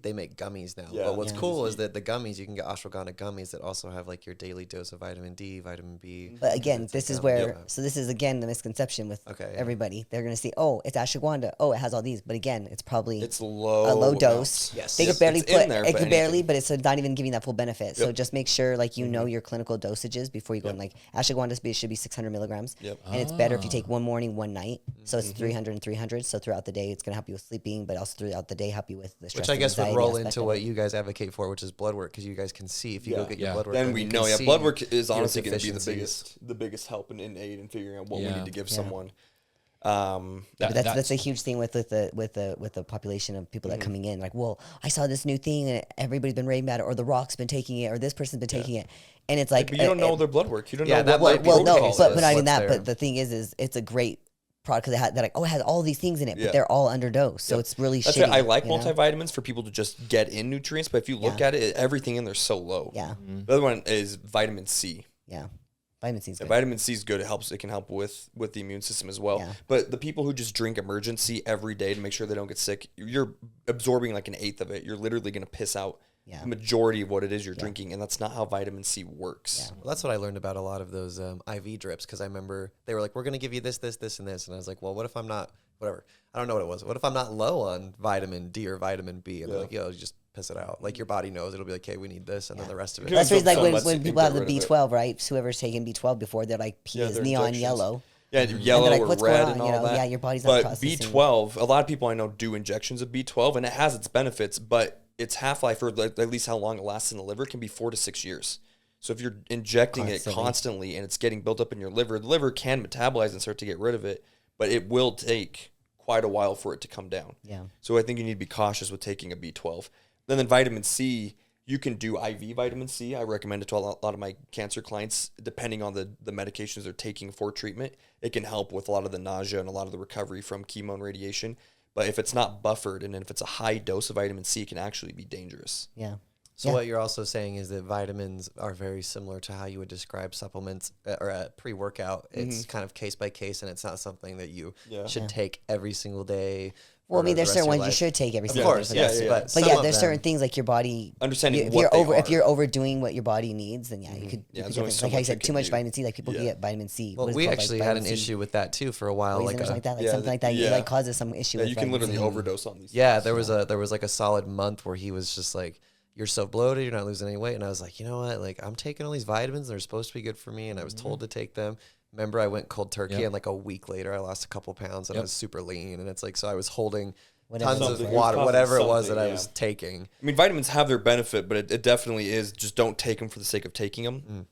Speaker 4: They make gummies now.
Speaker 3: Yeah.
Speaker 4: But what's cool is that the gummies, you can get ashwagandha gummies that also have like your daily dose of vitamin D, vitamin B.
Speaker 2: But again, this is where, so this is again the misconception with everybody. They're going to see, oh, it's ashwagandha. Oh, it has all these. But again, it's probably a low dose.
Speaker 4: Yes.
Speaker 2: They could barely but it's not even giving that full benefit. So just make sure like you know your clinical dosages before you go in. Like ashwagandha should be 600 milligrams. And it's better if you take one morning, one night. So it's 300 and 300. So throughout the day, it's going to help you with sleeping, but also throughout the day, help you with the stress.
Speaker 4: Which I guess would roll into what you guys advocate for, which is blood work, because you guys can see if you go get your blood work.
Speaker 3: Then we know, blood work is honestly going to be the biggest help in aid in figuring out what we need to give someone.
Speaker 2: That's a huge thing with the population of people that are coming in. Like, well, I saw this new thing and everybody's been raving about it, or The Rock's been taking it, or this person's been taking it, and it's like,
Speaker 3: but you don't know their blood work. You don't know
Speaker 2: that. But not even that. But the thing is it's a great product because they're like, oh, it has all these things in it, but they're all underdosed, so it's really shitty.
Speaker 3: I like multivitamins for people to just get in nutrients, but if you look at it, everything in there's so low.
Speaker 2: Yeah.
Speaker 3: The other one is vitamin C.
Speaker 2: Yeah. Vitamin C is good.
Speaker 3: Vitamin C is good. It can help with the immune system as well. Yeah. But the people who just drink emergency every day to make sure they don't get sick, you're absorbing like 1/8 of it. You're literally going to piss out the majority of what it is you're drinking, and that's not how vitamin C works.
Speaker 4: Yeah. Well, that's what I learned about a lot of those IV drips, because I remember they were like, we're going to give you this, this, this, and this. And I was like, well, what if I'm not, whatever. I don't know what it was. What if I'm not low on vitamin D or vitamin B? And they're like, yo, just piss it out. Like your body knows. It'll be like, hey, we need this, and then the rest of it.
Speaker 2: That's like when people have the B12, right? Whoever's taken B12 before, they're like, P is neon yellow.
Speaker 3: Yeah, yellow
Speaker 2: like,
Speaker 3: or red and all that.
Speaker 2: Yeah, your body's not processing.
Speaker 3: But B12, a lot of people I know do injections of B12, and it has its benefits, but its half-life, or at least how long it lasts in the liver, can be 4 to 6 years. So if you're injecting it constantly and it's getting built up in your liver, the liver can metabolize and start to get rid of it, but it will take quite a while for it to come down.
Speaker 2: Yeah.
Speaker 3: So I think you need to be cautious with taking a B12. Then vitamin C, you can do IV vitamin C. I recommend it to a lot of my cancer clients, depending on the medications they're taking for treatment. It can help with a lot of the nausea and a lot of the recovery from chemo and radiation. But if it's not buffered and if it's a high dose of vitamin C, it can actually be dangerous.
Speaker 2: Yeah.
Speaker 4: So what you're also saying is that vitamins are very similar to how you would describe supplements or a pre-workout. It's kind of case by case, and it's not something that you should take every single day.
Speaker 2: Well, I mean, there's certain ones you should take every single day.
Speaker 4: Of course, yes.
Speaker 2: But yeah, there's certain things like your body.
Speaker 3: Understanding
Speaker 2: if you're overdoing what your body needs, then you could.
Speaker 3: So
Speaker 2: like I said, too much vitamin C. Like people can get vitamin C.
Speaker 4: Well, we actually had an issue with that too for a while.
Speaker 2: Something like that. It like causes some issue.
Speaker 3: You can literally overdose on these.
Speaker 4: Yeah, there was like a solid month where he was just like, you're so bloated, you're not losing any weight. And I was like, you know what? Like, I'm taking all these vitamins. They're supposed to be good for me. And I was told to take them. Remember, I went cold turkey, and like a week later, I lost a couple pounds, and I was super lean. And it's like, so I was holding tons of water, whatever it was that I was taking.
Speaker 3: I mean, vitamins have their benefit, but it definitely is just don't take them for the sake of taking them.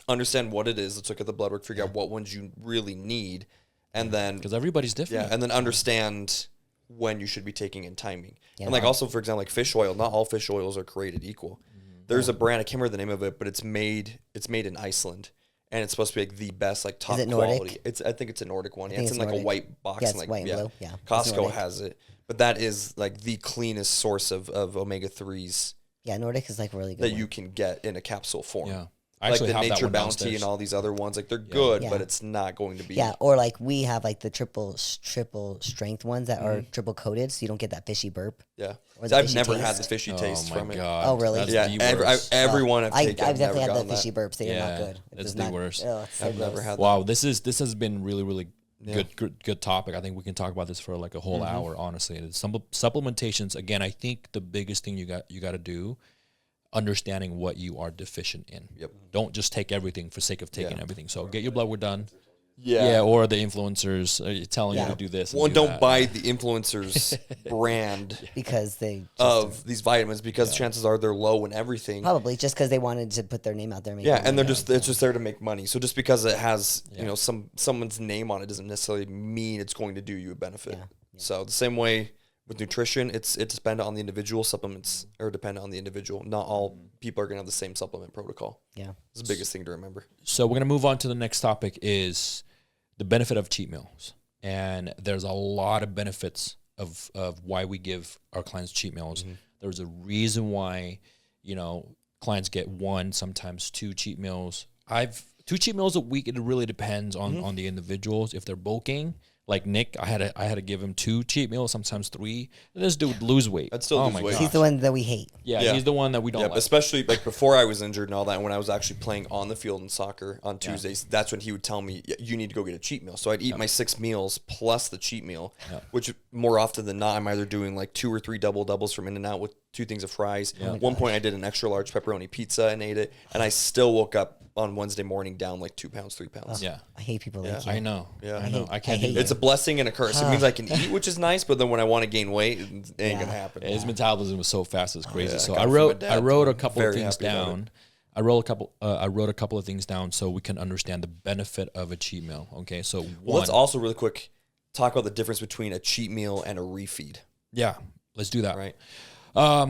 Speaker 3: Understand what it is. Let's look at the blood work, figure out what ones you really need. And then...
Speaker 1: Because everybody's different.
Speaker 3: Yeah, and then understand when you should be taking and timing. And like also, for example, like fish oil, not all fish oils are created equal. There's a brand, I can't remember the name of it, but it's made in Iceland. And it's supposed to be like the best, like top quality. I think it's a Nordic one. It's in like a white box.
Speaker 2: Yeah, it's white and blue. Yeah.
Speaker 3: Costco has it. But that is like the cleanest source of omega-3s.
Speaker 2: Yeah, Nordic is like really good.
Speaker 3: That you can get in a capsule form.
Speaker 1: Yeah.
Speaker 3: Like the Nature Bounty and all these other ones, like they're good, but it's not going to be.
Speaker 2: Yeah, or like we have like the triple strength ones that are triple coated, so you don't get that fishy burp.
Speaker 3: Yeah, I've never had the fishy taste from it.
Speaker 2: Oh, really?
Speaker 3: That's everyone I've taken.
Speaker 2: I've definitely had the fishy burps. They are not good.
Speaker 1: It's the worst.
Speaker 3: I've never had.
Speaker 1: Wow, this has been really good topic. I think we can talk about this for like a whole hour. Honestly, supplementations. Again, I think the biggest thing you got to do. Understanding what you are deficient in.
Speaker 3: Yep.
Speaker 1: Don't just take everything for sake of taking everything. So get your blood work done.
Speaker 3: Yeah.
Speaker 1: Or the influencers telling you to do this.
Speaker 3: Well, don't buy the influencers brand
Speaker 2: because
Speaker 3: these vitamins because chances are they're low in everything.
Speaker 2: Probably just because they wanted to put their name out there.
Speaker 3: And it's just there to make money. So just because it has someone's name on it doesn't necessarily mean it's going to do you a benefit. So the same way with nutrition, it's dependent on the individual. Supplements are dependent on the individual. Not all people are going to have the same supplement protocol.
Speaker 2: Yeah.
Speaker 3: It's the biggest thing to remember.
Speaker 1: So we're going to move on to the next topic is the benefit of cheat meals. And there's a lot of benefits of why we give our clients cheat meals. There's a reason why, clients get 1, sometimes 2 cheat meals. 2 cheat meals a week. It really depends on the individuals. If they're bulking, like Nick, I had to give him 2 cheat meals, sometimes 3. And this dude lose weight.
Speaker 3: I'd still lose weight.
Speaker 2: He's the one that we hate.
Speaker 1: Yeah, he's the one that we don't like.
Speaker 3: Especially like before I was injured and all that, and when I was actually playing on the field in soccer on Tuesdays, that's when he would tell me, you need to go get a cheat meal. So I'd eat my 6 meals plus the cheat meal, which more often than not, I'm either doing like 2 or 3 doubles from In-N-Out with 2 things of fries. One point I did an extra large pepperoni pizza and ate it, and I still woke up on Wednesday morning down like 2 pounds, 3 pounds.
Speaker 2: I hate people like you.
Speaker 1: I know.
Speaker 3: Yeah.
Speaker 1: I know. I can't.
Speaker 2: hate
Speaker 3: It's a blessing and a curse. It means I can eat, which is nice, but then when I want to gain weight, it ain't gonna happen.
Speaker 1: His metabolism was so fast, it's crazy. So
Speaker 3: got
Speaker 1: I
Speaker 3: it from
Speaker 1: wrote
Speaker 3: my dad.
Speaker 1: a couple of
Speaker 3: Very
Speaker 1: things
Speaker 3: happy about
Speaker 1: down. I wrote a couple of things down so we can understand the benefit of a cheat meal. Okay, so
Speaker 3: Let's also really quick talk about the difference between a cheat meal and a refeed.
Speaker 1: Yeah, let's do that.
Speaker 3: Right.
Speaker 1: A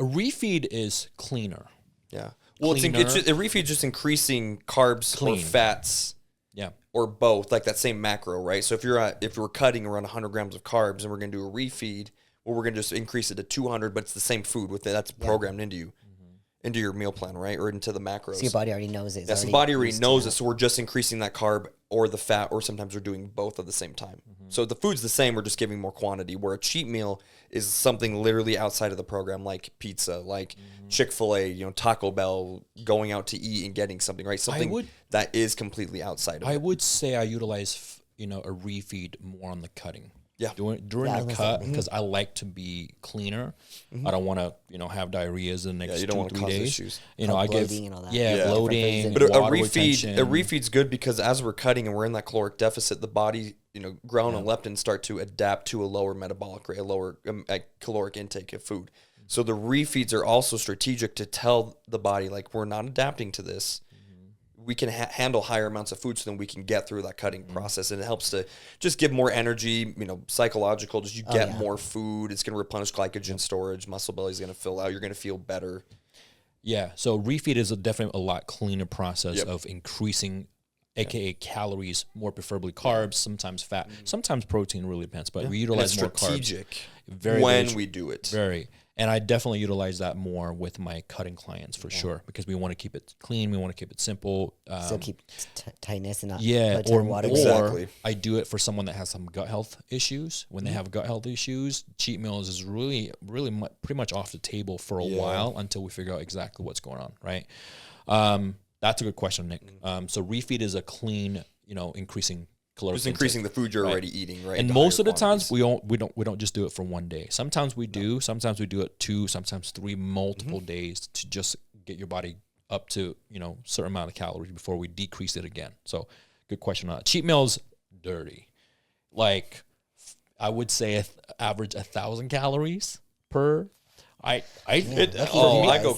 Speaker 1: refeed is cleaner.
Speaker 3: Yeah. Well, it's a refeed just increasing carbs or fats.
Speaker 1: Yeah.
Speaker 3: Or both, like that same macro, right? So if we're cutting around 100 grams of carbs and we're going to do a refeed, well, we're going to just increase it to 200, but it's the same food with it. That's programmed into you, into your meal plan, right? Or into the macros.
Speaker 2: So your body already knows it.
Speaker 3: Yeah, so the body already knows it. So we're just increasing that carb or the fat, or sometimes we're doing both at the same time. So the food's the same. We're just giving more quantity. Where a cheat meal is something literally outside of the program, like pizza, like Chick-fil-A, Taco Bell, going out to eat and getting something, right? Something that is completely outside of it.
Speaker 1: I would say I utilize, a refeed more on the cutting.
Speaker 3: Yeah.
Speaker 1: During the cut, because I like to be cleaner. I don't want to, have diarrheas in the next 2-3 days.
Speaker 3: Issues.
Speaker 1: I give
Speaker 2: bloating and all that.
Speaker 1: bloating.
Speaker 3: But a
Speaker 1: water retention.
Speaker 3: refeed's good because as we're cutting and we're in that caloric deficit, the body, ghrelin and leptin start to adapt to a lower metabolic rate, a lower caloric intake of food. So the refeeds are also strategic to tell the body, like, we're not adapting to this. We can handle higher amounts of food so then we can get through that cutting process. And it helps to just give more energy, psychological, just you get more food. It's going to replenish glycogen storage. Muscle belly's going to fill out. You're going to feel better.
Speaker 1: Yeah. So refeed is definitely a lot cleaner process of increasing, AKA calories, more preferably carbs, sometimes fat, sometimes protein, really depends. But we utilize more carbs.
Speaker 3: Strategic
Speaker 1: Very,
Speaker 3: when we do it.
Speaker 1: Very. And I definitely utilize that more with my cutting clients for sure, because we want to keep it clean. We want to keep it simple.
Speaker 2: Still keep tightness and not
Speaker 1: or
Speaker 2: water.
Speaker 3: Exactly.
Speaker 1: I do it for someone that has some gut health issues. When they have gut health issues, cheat meals is really, really pretty much off the table for a while until we figure out exactly what's going on, right? That's a good question, Nick. So refeed is a clean, increasing caloric
Speaker 3: just increasing
Speaker 1: intake,
Speaker 3: the food you're already eating, right?
Speaker 1: And most of the times we don't just do it for one day. Sometimes we do. Sometimes we do it 2, sometimes 3, multiple days to just get your body up to certain amount of calories before we decrease it again. So good question. Cheat meals, dirty. Like I would say average 1,000 calories per. I go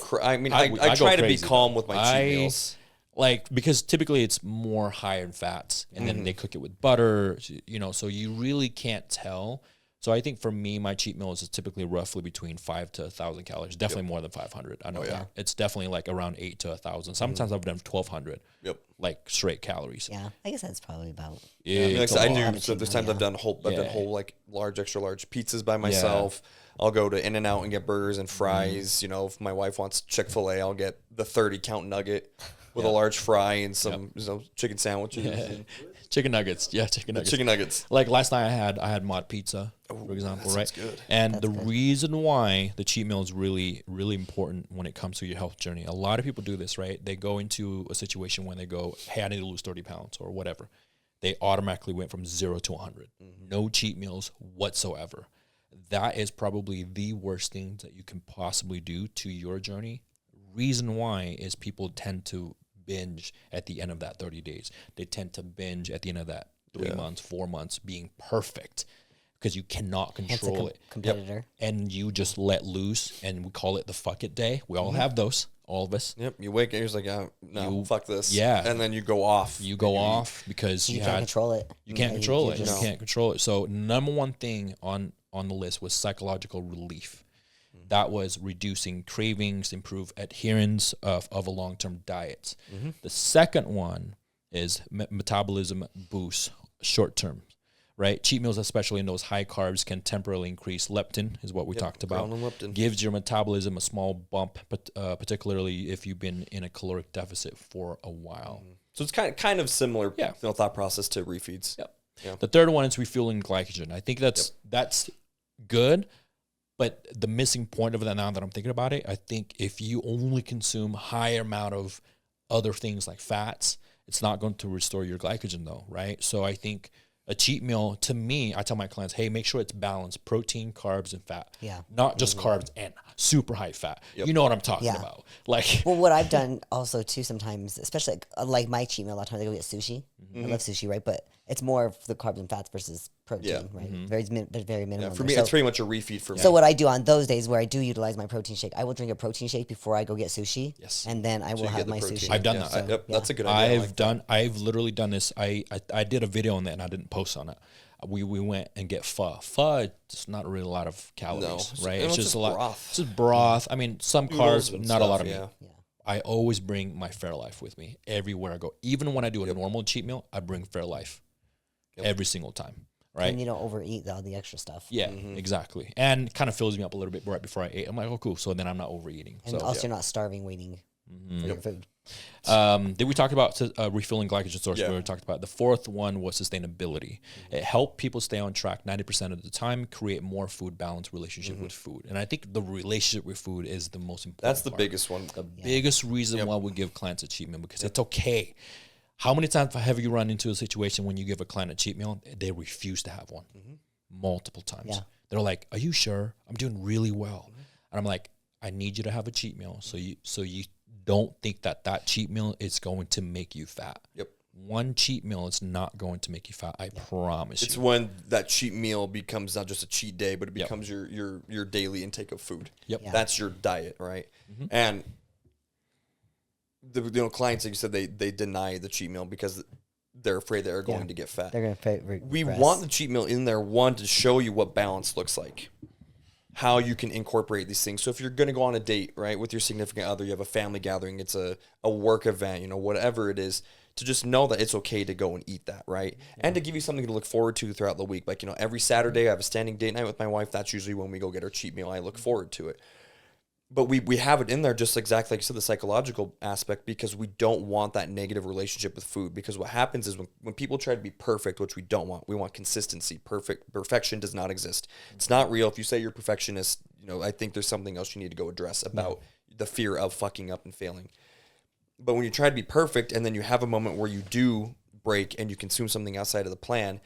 Speaker 1: try to be calm with my cheat meals.
Speaker 3: Because
Speaker 1: typically it's more higher in fats, and then they cook it with butter, so you really can't tell. So I think for me, my cheat meals is typically roughly between 5 to 1,000 calories, definitely more than 500. I know that. It's definitely like around 8 to 1,000. Sometimes I've done 1,200, like straight calories.
Speaker 2: Yeah, I guess that's probably about.
Speaker 3: I do. So there's times I've done whole like large, extra large pizzas by myself. I'll go to In-N-Out and get burgers and fries. If my wife wants Chick-fil-A, I'll get the 30 count nugget with a large fry and some chicken sandwiches. And
Speaker 1: chicken nuggets. Yeah, chicken nuggets.
Speaker 3: Chicken nuggets.
Speaker 1: Like last night I had mod pizza, for example, right?
Speaker 3: Good.
Speaker 1: And the reason why the cheat meal is really, really important when it comes to your health journey. A lot of people do this, right? They go into a situation when they go, hey, I need to lose 30 pounds or whatever. They automatically went from 0 to 100. No cheat meals whatsoever. That is probably the worst thing that you can possibly do to your journey. Reason why is people tend to binge at the end of that 30 days. They tend to binge at the end of that 3 months, 4 months, being perfect, because you cannot control it.
Speaker 2: Competitor.
Speaker 1: And you just let loose, and we call it the fuck it day. We all have those, all of us.
Speaker 3: Yep. You wake up, you're just like, fuck this.
Speaker 1: Yeah.
Speaker 3: And then you go off.
Speaker 1: You go off because
Speaker 2: you can't control it.
Speaker 1: You can't control it.
Speaker 2: You
Speaker 1: You can't control it. So number one thing on on the list was psychological relief. That was reducing cravings, improve adherence of a long-term diet. The second one is metabolism boost short-term, right? Cheat meals, especially in those high carbs, can temporarily increase leptin, is what we talked about. Gives your metabolism a small bump, but particularly if you've been in a caloric deficit for a while.
Speaker 3: So it's kind of similar thought process to refeeds.
Speaker 1: Yeah. The third one is refueling glycogen. I think that's good, but the missing point of that, now that I'm thinking about it, I think if you only consume higher amount of other things like fats, it's not going to restore your glycogen though, right? So I think a cheat meal, to me, I tell my clients, hey, make sure it's balanced, protein, carbs, and fat.
Speaker 2: Yeah.
Speaker 1: Not just carbs and super high fat. You know what I'm talking about. Like,
Speaker 2: well, what I've done also too sometimes, especially like my cheat meal, a lot of times I go get sushi. I love sushi, right? But it's more of the carbs and fats versus protein, right? Very minimal.
Speaker 3: Yeah, for me, it's pretty much a refeed for me.
Speaker 2: So what I do on those days where I do utilize my protein shake, I will drink a protein shake before I go get sushi.
Speaker 1: Yes.
Speaker 2: And then I will have my sushi.
Speaker 1: I've done that.
Speaker 3: So, that's a good idea.
Speaker 1: I've literally done this. I did a video on that and I didn't post on it. We went and get pho. Pho, it's not really a lot of calories, right? It's just a lot.
Speaker 3: Broth.
Speaker 1: It's just broth. I mean, some carbs, but not a lot of meat.
Speaker 2: Yeah.
Speaker 1: I always bring my Fairlife with me everywhere I go. Even when I do a normal cheat meal, I bring Fairlife every single time, right?
Speaker 2: And you don't overeat all the extra stuff.
Speaker 1: Yeah, exactly. And kind of fills me up a little bit right before I ate. I'm like, oh, cool. So then I'm not overeating.
Speaker 2: And also you're not starving waiting for your food.
Speaker 1: Did we talk about refilling glycogen source? We talked about the fourth one was sustainability. It helped people stay on track 90% of the time, create more food balance relationship with food. And I think the relationship with food is the most important.
Speaker 3: That's the biggest one.
Speaker 1: The biggest reason why we give clients a cheat meal, because it's okay. How many times have you run into a situation when you give a client a cheat meal, they refuse to have one? Multiple times.
Speaker 2: Yeah.
Speaker 1: They're like, "Are you sure? I'm doing really well." And I'm like, "I need you to have a cheat meal so you don't think that cheat meal is going to make you fat." One cheat meal is not going to make you fat. I promise you.
Speaker 3: It's when that cheat meal becomes not just a cheat day, but it becomes your daily intake of food. That's your diet, right? And the clients, like you said, they deny the cheat meal because they're afraid they're going to get fat.
Speaker 2: They're going to
Speaker 3: We want the cheat meal in there, one, to show you what balance looks like, how you can incorporate these things. So if you're going to go on a date, right, with your significant other, you have a family gathering, it's a work event, whatever it is, to just know that it's okay to go and eat that, right? And to give you something to look forward to throughout the week. Like, every Saturday I have a standing date night with my wife. That's usually when we go get our cheat meal. I look forward to it. But we have it in there just exactly like you said, the psychological aspect, because we don't want that negative relationship with food. Because what happens is when people try to be perfect, which we don't want, we want consistency. Perfection does not exist. It's not real. If you say you're a perfectionist, I think there's something else you need to go address about the fear of fucking up and failing. But when you try to be perfect and then you have a moment where you do break and you consume something outside of the plan,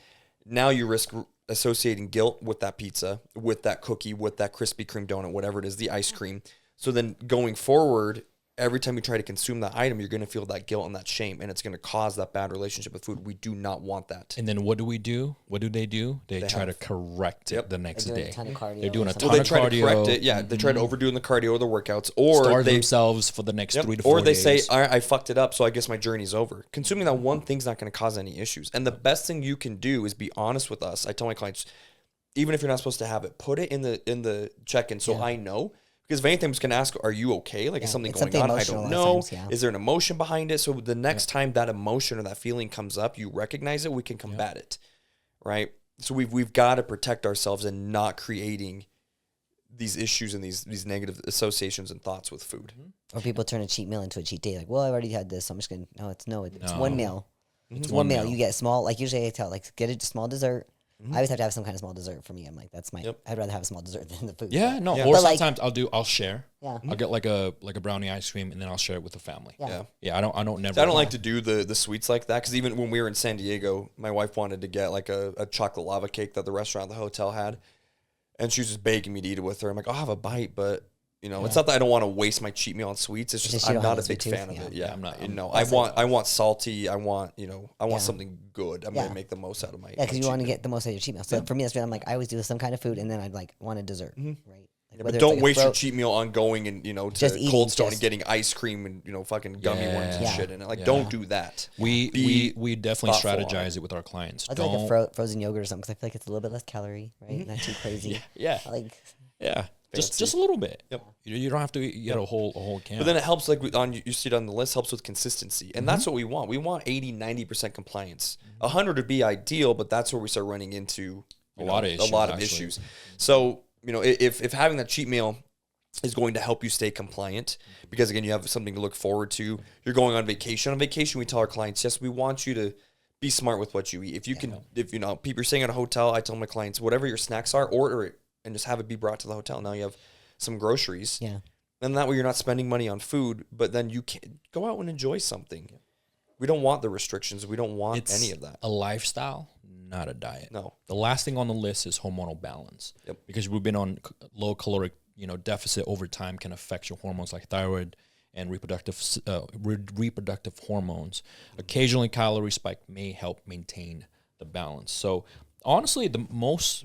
Speaker 3: now you risk associating guilt with that pizza, with that cookie, with that Krispy Kreme donut, whatever it is, the ice cream. So then going forward, every time you try to consume that item, you're going to feel that guilt and that shame, and it's going to cause that bad relationship with food. We do not want that.
Speaker 1: And then what do we do? What do? They try to correct it the next day. They're doing a ton of cardio.
Speaker 3: They try to correct it. Yeah, they try to overdo in the cardio or the workouts, or
Speaker 1: starve themselves for the next 3 to 4 days.
Speaker 3: Or they say, I fucked it up, so I guess my journey's over. Consuming that one thing's not going to cause any issues. And the best thing you can do is be honest with us. I tell my clients, even if you're not supposed to have it, put it in the check-in so I know. Because if anything, I'm just going to ask, are you okay? Like, is something going on? I don't know. Is there an emotion behind it? So the next time that emotion or that feeling comes up, you recognize it, we can combat it, right? So we've got to protect ourselves and not creating these issues and these negative associations and thoughts with food.
Speaker 2: Or people turn a cheat meal into a cheat day. Like, well, I already had this, so I'm just going to, it's one meal. It's one meal. You get small, like usually I tell, like, get a small dessert. I always have to have some kind of small dessert for me. I'm like, that's my. I'd rather have a small dessert than the food.
Speaker 1: Yeah, no. Or sometimes I'll share. Yeah. I'll get like a brownie ice cream and then I'll share it with the family. Yeah. I don't never.
Speaker 3: So I don't like to do the sweets like that, because even when we were in San Diego, my wife wanted to get like a chocolate lava cake that the restaurant at the hotel had, and she was just begging me to eat it with her. I'm like, I'll have a bite, but it's not that I don't want to waste my cheat meal on sweets. It's just I'm not a big fan of it. Yeah, I'm not. I want salty. I want something good. I'm gonna make the most out of my.
Speaker 2: Yeah, because you want to get the most out of your cheat meal. So for me, that's what I'm like. I always do some kind of food, and then I'd like want a dessert, right?
Speaker 3: But don't waste your cheat meal on going and, to Cold Stone and getting ice cream and, fucking gummy worms and shit in it. Like, don't do that.
Speaker 1: We definitely strategize it with our clients.
Speaker 2: I do like a frozen yogurt or something because I feel like it's a little bit less calorie, right? Not too crazy.
Speaker 1: Just a little bit.
Speaker 3: Yep.
Speaker 1: You don't have to get a whole can.
Speaker 3: But then it helps, like you see it on the list, helps with consistency. And that's what we want. We want 80-90% compliance. 100 would be ideal, but that's where we start running into a lot of issues. So, if having that cheat meal is going to help you stay compliant, because again, you have something to look forward to. You're going on vacation. On vacation, we tell our clients, yes, we want you to be smart with what you eat. If you can, people are staying at a hotel, I tell my clients, whatever your snacks are, order it and just have it be brought to the hotel. Now you have some groceries.
Speaker 2: Yeah.
Speaker 3: And that way you're not spending money on food, but then you can go out and enjoy something. We don't want the restrictions. We don't want any of that.
Speaker 1: A lifestyle, not a diet.
Speaker 3: No.
Speaker 1: The last thing on the list is hormonal balance.
Speaker 3: Yep.
Speaker 1: Because we've been on low caloric, deficit over time can affect your hormones like thyroid and reproductive hormones. Occasionally, calorie spike may help maintain the balance. So honestly, the most,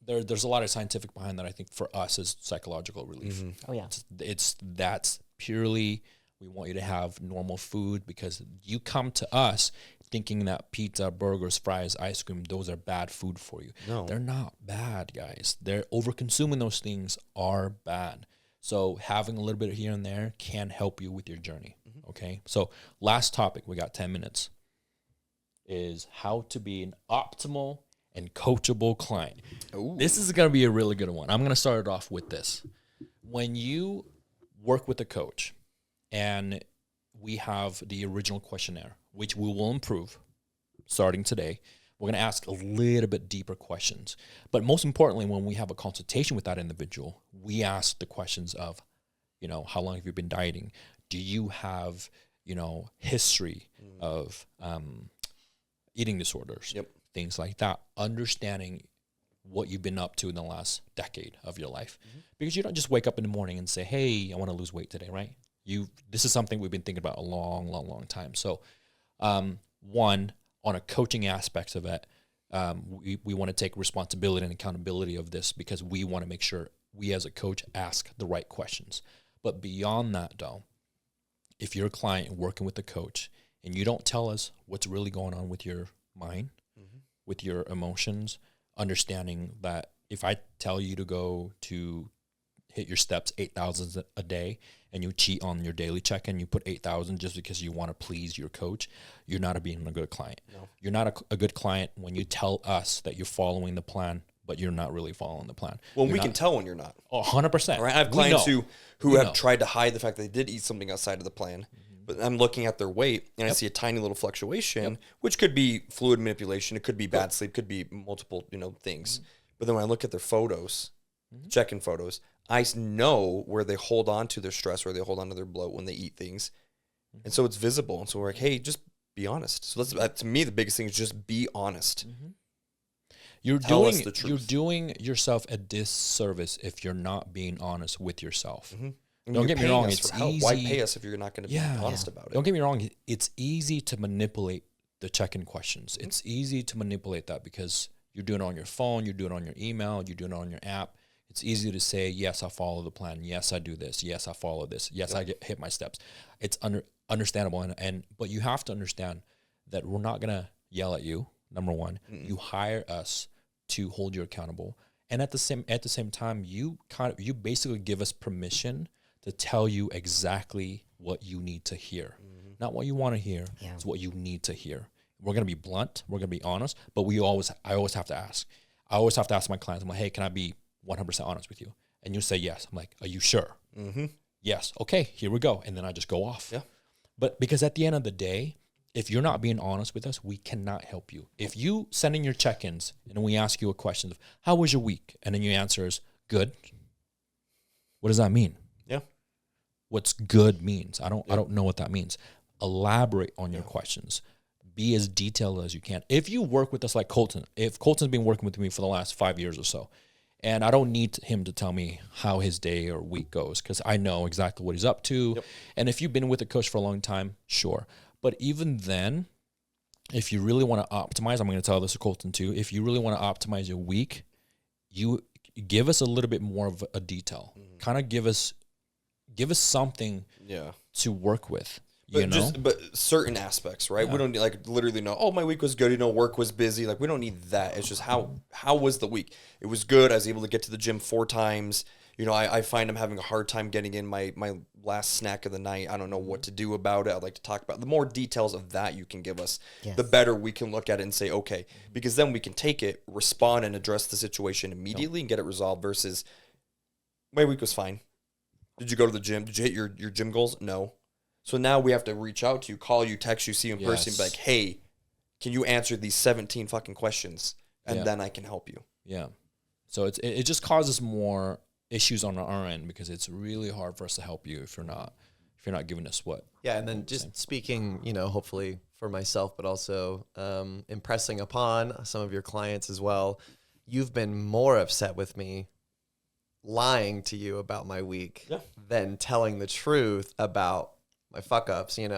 Speaker 1: there's a lot of scientific behind that. I think for us is psychological relief.
Speaker 2: Oh yeah.
Speaker 1: That's purely, we want you to have normal food because you come to us thinking that pizza, burgers, fries, ice cream, those are bad food for you.
Speaker 3: No.
Speaker 1: They're not bad, guys. They're over-consuming those things are bad. So having a little bit here and there can help you with your journey, okay? So last topic, we got 10 minutes, is how to be an optimal and coachable client.
Speaker 3: Ooh.
Speaker 1: This is going to be a really good one. I'm going to start it off with this. When you work with a coach and we have the original questionnaire, which we will improve starting today, we're going to ask a little bit deeper questions. But most importantly, when we have a consultation with that individual, we ask the questions of, how long have you been dieting? Do you have, history of eating disorders?
Speaker 3: Yep.
Speaker 1: Things like that. Understanding what you've been up to in the last decade of your life. Because you don't just wake up in the morning and say, hey, I want to lose weight today, right? This is something we've been thinking about a long, long, long time. So, one, on a coaching aspect of it, we want to take responsibility and accountability of this because we want to make sure we as a coach ask the right questions. But beyond that, though, if you're a client working with a coach and you don't tell us what's really going on with your mind, with your emotions, understanding that if I tell you to go to hit your steps 8,000 a day and you cheat on your daily check-in, you put 8,000 just because you want to please your coach, you're not being a good client.
Speaker 3: No.
Speaker 1: You're not a good client when you tell us that you're following the plan, but you're not really following the plan.
Speaker 3: Well, we can tell when you're not.
Speaker 1: 100%.
Speaker 3: Right? I have clients who have tried to hide the fact that they did eat something outside of the plan, but I'm looking at their weight and I see a tiny little fluctuation, which could be fluid manipulation, it could be bad sleep, could be multiple, things. But then when I look at their photos, check-in photos, I know where they hold on to their stress, where they hold on to their bloat when they eat things. And so it's visible. And so we're like, hey, just be honest. So to me, the biggest thing is just be honest.
Speaker 1: You're doing yourself a disservice if you're not being honest with yourself. Don't get me wrong, it's easy.
Speaker 3: Why pay us if you're not going to be honest about it?
Speaker 1: Don't get me wrong, it's easy to manipulate the check-in questions. It's easy to manipulate that because you're doing it on your phone, you do it on your email, you do it on your app. It's easy to say, yes, I follow the plan. Yes, I do this. Yes, I follow this. Yes, I hit my steps. It's understandable. But you have to understand that we're not going to yell at you, number one. You hire us to hold you accountable. And at the same time, you basically give us permission to tell you exactly what you need to hear. Not what you want to hear. Yeah. It's what you need to hear. We're going to be blunt. We're going to be honest. But I always have to ask. I always have to ask my clients, I'm like, hey, can I be 100% honest with you? And you say yes. I'm like, are you sure? Yes. Okay, here we go. And then I just go off.
Speaker 3: Yeah.
Speaker 1: But because at the end of the day, if you're not being honest with us, we cannot help you. If you send in your check-ins and we ask you a question of, how was your week? And then your answer is, good. What does that mean?
Speaker 3: Yeah.
Speaker 1: What's good means? I don't know what that means. Elaborate on your questions. Be as detailed as you can. If you work with us like Colton, if Colton's been working with me for the last 5 years or so, and I don't need him to tell me how his day or week goes because I know exactly what he's up to. Yep. And if you've been with a coach for a long time, sure. But even then, if you really want to optimize, I'm going to tell this to Colton too, if you really want to optimize your week, you give us a little bit more of a detail. Kind of give us something to work with.
Speaker 3: But certain aspects, right? We don't need, like, literally know, oh, my week was good, work was busy. Like, we don't need that. It's just how was the week? It was good. I was able to get to the gym 4 times. I find I'm having a hard time getting in my last snack of the night. I don't know what to do about it. I'd like to talk about the more details of that you can give us, the better we can look at it and say, okay, because then we can take it, respond, and address the situation immediately and get it resolved versus my week was fine. Did you go to the gym? Did you hit your gym goals? No. So now we have to reach out to you, call you, text you, see you in person, be like, hey, can you answer these 17 fucking questions? And then I can help you.
Speaker 1: Yeah. So it just causes more issues on our end because it's really hard for us to help you if you're not giving us what.
Speaker 4: Yeah, and then just speaking, hopefully for myself, but also impressing upon some of your clients as well. You've been more upset with me lying to you about my week than telling the truth about my fuck ups, and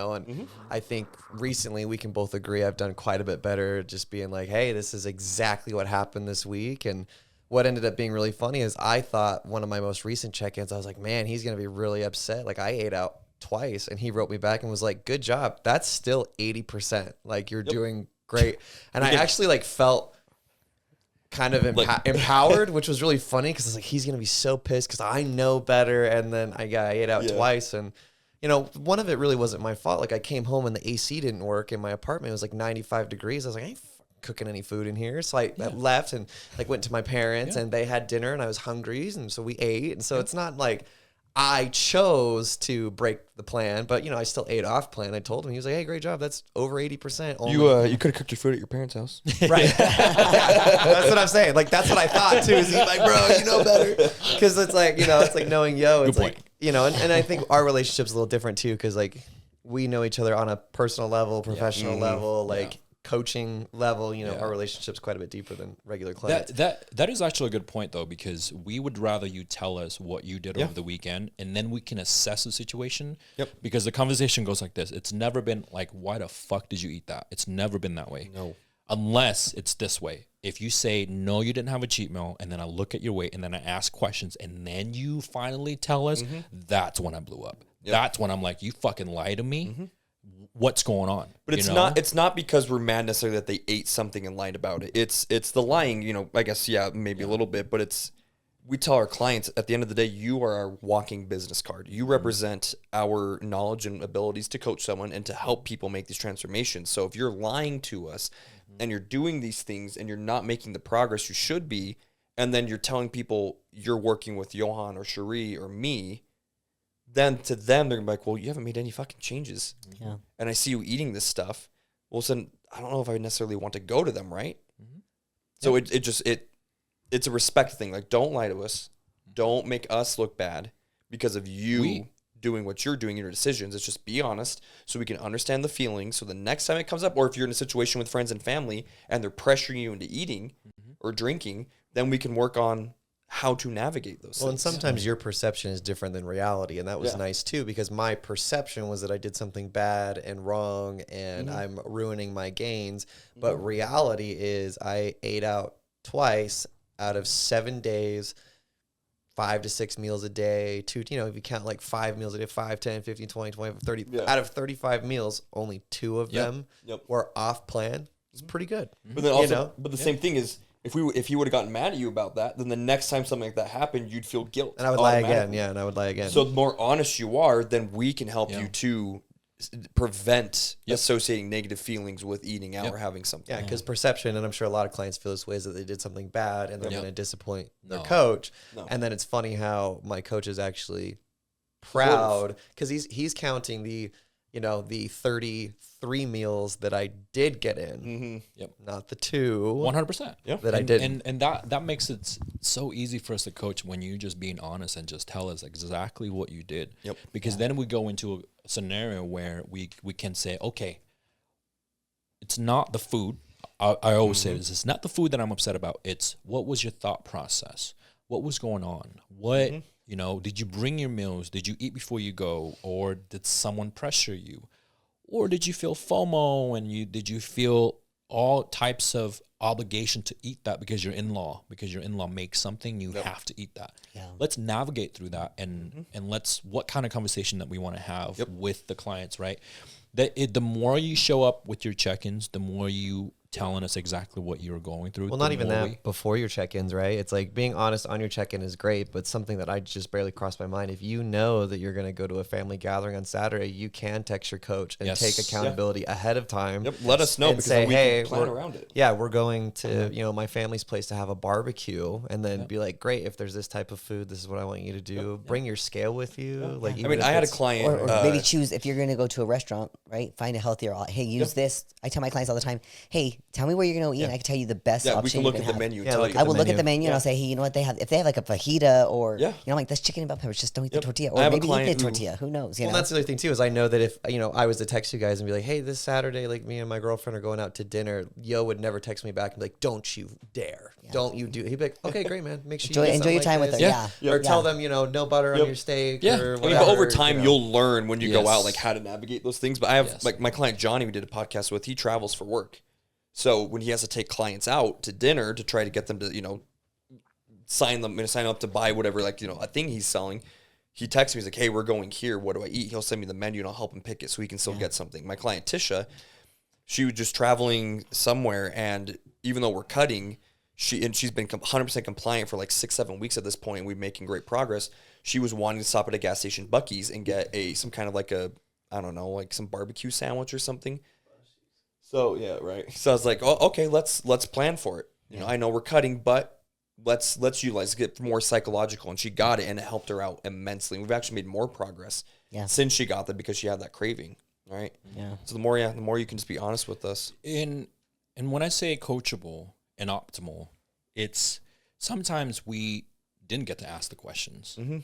Speaker 4: I think recently we can both agree I've done quite a bit better just being like, hey, this is exactly what happened this week. And what ended up being really funny is I thought one of my most recent check-ins, I was like, man, he's going to be really upset. Like, I ate out twice, and he wrote me back and was like, good job. That's still 80%. Like, you're doing great. And I actually felt kind of empowered, which was really funny because I was like, he's going to be so pissed because I know better. And then I ate out twice. And, one of it really wasn't my fault. Like, I came home and the AC didn't work in my apartment. It was like 95 degrees. I was like, I ain't cooking any food in here. So I left and went to my parents and they had dinner and I was hungry. And so we ate. And so it's not like I chose to break the plan, but I still ate off plan. I told him, he was like, hey, great job. That's over 80%.
Speaker 3: You could have cooked your food at your parents' house.
Speaker 4: Right. That's what I'm saying. Like, that's what I thought too. Is he's like, bro, you know better. Cause it's like, it's like knowing it's like, and I think our relationship's a little different too. Cause we know each other on a personal level, professional level, coaching level, our relationship's quite a bit deeper than regular clients.
Speaker 1: That is actually a good point though, because we would rather you tell us what you did over the weekend and then we can assess the situation. Because the conversation goes like this. It's never been like, why the fuck did you eat that? It's never been that way.
Speaker 3: No.
Speaker 1: Unless it's this way. If you say, no, you didn't have a cheat meal, and then I look at your weight and then I ask questions and then you finally tell us, that's when I blew up. That's when I'm like, you fucking lie to me. What's going on?
Speaker 3: But it's not because we're mad necessarily that they ate something and lied about it. It's the lying, I guess, maybe a little bit, but we tell our clients at the end of the day, you are our walking business card. You represent our knowledge and abilities to coach someone and to help people make these transformations. So if you're lying to us and you're doing these things and you're not making the progress you should be, and then you're telling people you're working with Johan or Sheree or me, then to them, they're going to be like, well, you haven't made any fucking changes.
Speaker 2: Yeah.
Speaker 3: And I see you eating this stuff. Well, then I don't know if I necessarily want to go to them, right? So it's a respect thing. Like, don't lie to us. Don't make us look bad because of you doing what you're doing in your decisions. It's just be honest so we can understand the feelings. So the next time it comes up, or if you're in a situation with friends and family and they're pressuring you into eating or drinking, then we can work on how to navigate those things.
Speaker 4: And sometimes your perception is different than reality. And that was nice too, because my perception was that I did something bad and wrong and I'm ruining my gains. But reality is I ate out twice out of 7 days, 5 to 6 meals a day, if you count like 5 meals a day, 5, 10, 15, 20, 25, 30, out of 35 meals, only 2 of them were off plan. It's pretty good.
Speaker 3: But then also, but the same thing is, if he would have gotten mad at you about that, then the next time something like that happened, you'd feel guilt.
Speaker 4: And I would lie again. Yeah, and I would lie again.
Speaker 3: So the more honest you are, then we can help you to prevent associating negative feelings with eating out or having something.
Speaker 4: Yeah, because perception, and I'm sure a lot of clients feel this way, is that they did something bad and they're going to disappoint their coach. And then it's funny how my coach is actually proud because he's counting the 33 meals that I did get in, not the 2.
Speaker 1: 100%.
Speaker 4: That I didn't.
Speaker 1: And that makes it so easy for us to coach when you just being honest and just tell us exactly what you did. Because then we go into a scenario where we can say, okay, it's not the food. I always say this, it's not the food that I'm upset about. It's what was your thought process? What was going on? What, did you bring your meals? Did you eat before you go? Or did someone pressure you? Or did you feel FOMO and did you feel all types of obligation to eat that because your in-law makes something, you have to eat that.
Speaker 2: Yeah.
Speaker 1: Let's navigate through that and what kind of conversation that we want to have with the clients, right? The more you show up with your check-ins, the more you telling us exactly what you're going through.
Speaker 4: Well, not even that before your check-ins, right? It's like being honest on your check-in is great, but something that I just barely crossed my mind. If you know that you're going to go to a family gathering on Saturday, you can text your coach and take accountability ahead of time.
Speaker 3: Yep. Let us know because say, we can plan around it.
Speaker 4: Yeah, we're going to, my family's place to have a barbecue, and then be like, great, if there's this type of food, this is what I want you to do. Bring your scale with you. Like,
Speaker 3: I mean, I had a client.
Speaker 2: Or maybe choose, if you're going to go to a restaurant, right? Find a healthier, hey, use this. I tell my clients all the time, hey, tell me where you're going to eat, and I can tell you the best option.
Speaker 3: We can look at the menu.
Speaker 2: I will look at the menu and I'll say, hey, you know what they have? If they have like a fajita or, I'm like, that's chicken and bell peppers, just don't eat the tortilla. Or maybe eat the tortilla. Who knows? You know?
Speaker 4: That's the other thing too, is I know that if, I was to text you guys and be like, hey, this Saturday, like me and my girlfriend are going out to dinner, Yo would never text me back and be like, don't you dare. Don't you do. He'd be like, okay, great, man. Make sure you
Speaker 2: enjoy your time with her.
Speaker 4: Or tell them, no butter on your steak or whatever.
Speaker 3: But over time, you'll learn when you go out, like how to navigate those things. But I have like my client, Johnny, we did a podcast with, he travels for work. So when he has to take clients out to dinner to try to get them to, sign up to buy whatever, like, a thing he's selling, he texts me, he's like, hey, we're going here. What do I eat? He'll send me the menu and I'll help him pick it so he can still get something. My client, Tisha, she was just traveling somewhere, and even though we're cutting, she's been 100% compliant for like 6-7 weeks at this point, and we're making great progress. She was wanting to stop at a gas station, Buc-ee's, and get some kind of like like some barbecue sandwich or something. So yeah, right. So I was like, oh, okay, let's plan for it. I know we're cutting, but let's utilize, get more psychological. And she got it, and it helped her out immensely. We've actually made more progress since she got that, because she had that craving, right? Yeah. So the more you can just be honest with us.
Speaker 1: And when I say coachable and optimal, it's sometimes we didn't get to ask the questions. Mm-hmm.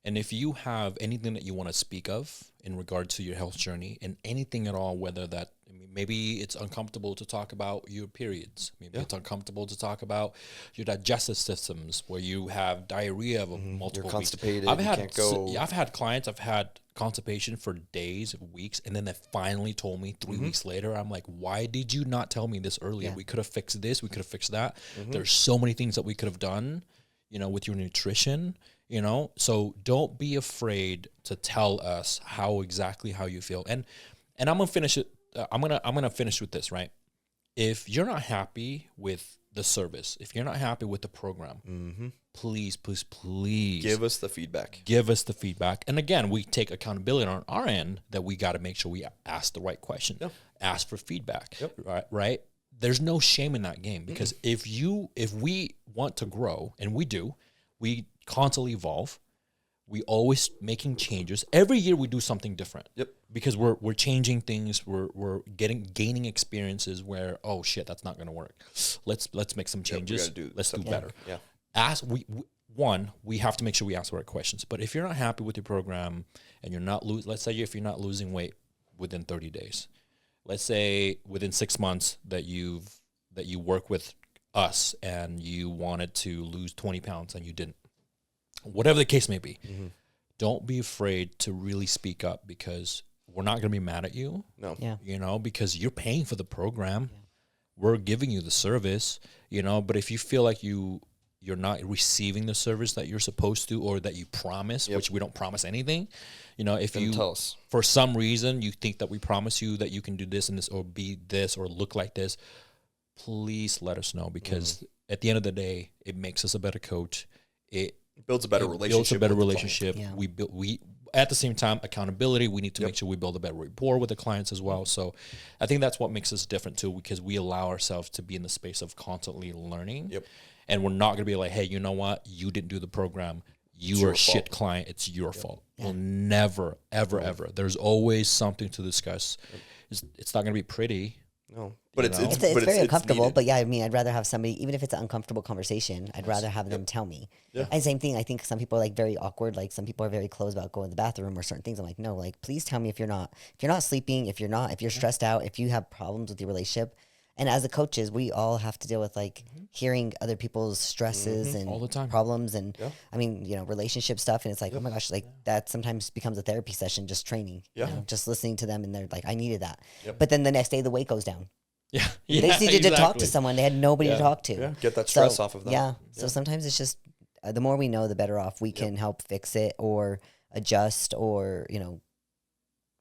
Speaker 1: And if you have anything that you want to speak of in regard to your health journey, and anything at all, whether that, maybe it's uncomfortable to talk about your periods. Maybe it's uncomfortable to talk about your digestive systems, where you have diarrhea of multiple
Speaker 3: You're constipated.
Speaker 1: weeks. I've had clients, I've had constipation for days, weeks, and then they finally told me 3 weeks later. I'm like, why did you not tell me this earlier? We could have fixed this. We could have fixed that. There's so many things that we could have done, with your nutrition. So don't be afraid to tell us how you feel. And I'm gonna finish it. I'm gonna finish with this, right? If you're not happy with the service, if you're not happy with the program, please
Speaker 3: give us the feedback.
Speaker 1: And again, we take accountability on our end that we got to make sure we ask the right question, ask for feedback, right? There's no shame in that game, because if we want to grow, and we do, we constantly evolve. We always making changes. Every year we do something different. Yep. Because we're changing things. We're gaining experiences where, oh shit, that's not going to work. Let's make some changes. Let's do better. Yeah. We have to make sure we ask the right questions. But if you're not happy with your program, and you're not let's say if you're not losing weight within 30 days, let's say within 6 months that you work with us and you wanted to lose 20 pounds and you didn't. Whatever the case may be, don't be afraid to really speak up, because we're not going to be mad at you. No. Yeah. Because you're paying for the program. Yeah. We're giving you the service, but if you feel like you're not receiving the service that you're supposed to, or that you promise, which we don't promise anything, if then you tell us. For some reason you think that we promise you that you can do this and this, or be this, or look like this, please let us know, because at the end of the day, it makes us a better coach. It
Speaker 3: builds a better relationship.
Speaker 1: Yeah. We at the same time, accountability. We need to make sure we build a better rapport with the clients as well. So I think that's what makes us different too, because we allow ourselves to be in the space of constantly learning. Yep. And we're not going to be like, hey, you know what? You didn't do the program. You are a shit client. It's your fault. Yeah. We'll never, ever, ever. There's always something to discuss. Yep. It's not going to be pretty.
Speaker 3: No, but it's
Speaker 2: very uncomfortable. But yeah, I'd rather have somebody, even if it's an uncomfortable conversation, I'd rather have them tell me. Yeah. And same thing, I think some people are like very awkward. Like some people are very closed about going to the bathroom or certain things. I'm like, no, like please tell me if you're not sleeping, if you're stressed out, if you have problems with your relationship. And as the coaches, we all have to deal with like hearing other people's stresses and
Speaker 1: all the time.
Speaker 2: Problems and relationship stuff. And it's like, oh my gosh, like that sometimes becomes a therapy session, just training, just listening to them. And they're like, I needed that. Yep. But then the next day the weight goes down.
Speaker 1: Yeah.
Speaker 2: They just needed to talk to someone. They had nobody to talk to.
Speaker 3: Yeah, get that stress off of them.
Speaker 2: Yeah. So sometimes it's just the more we know, the better off we can help fix it or adjust or,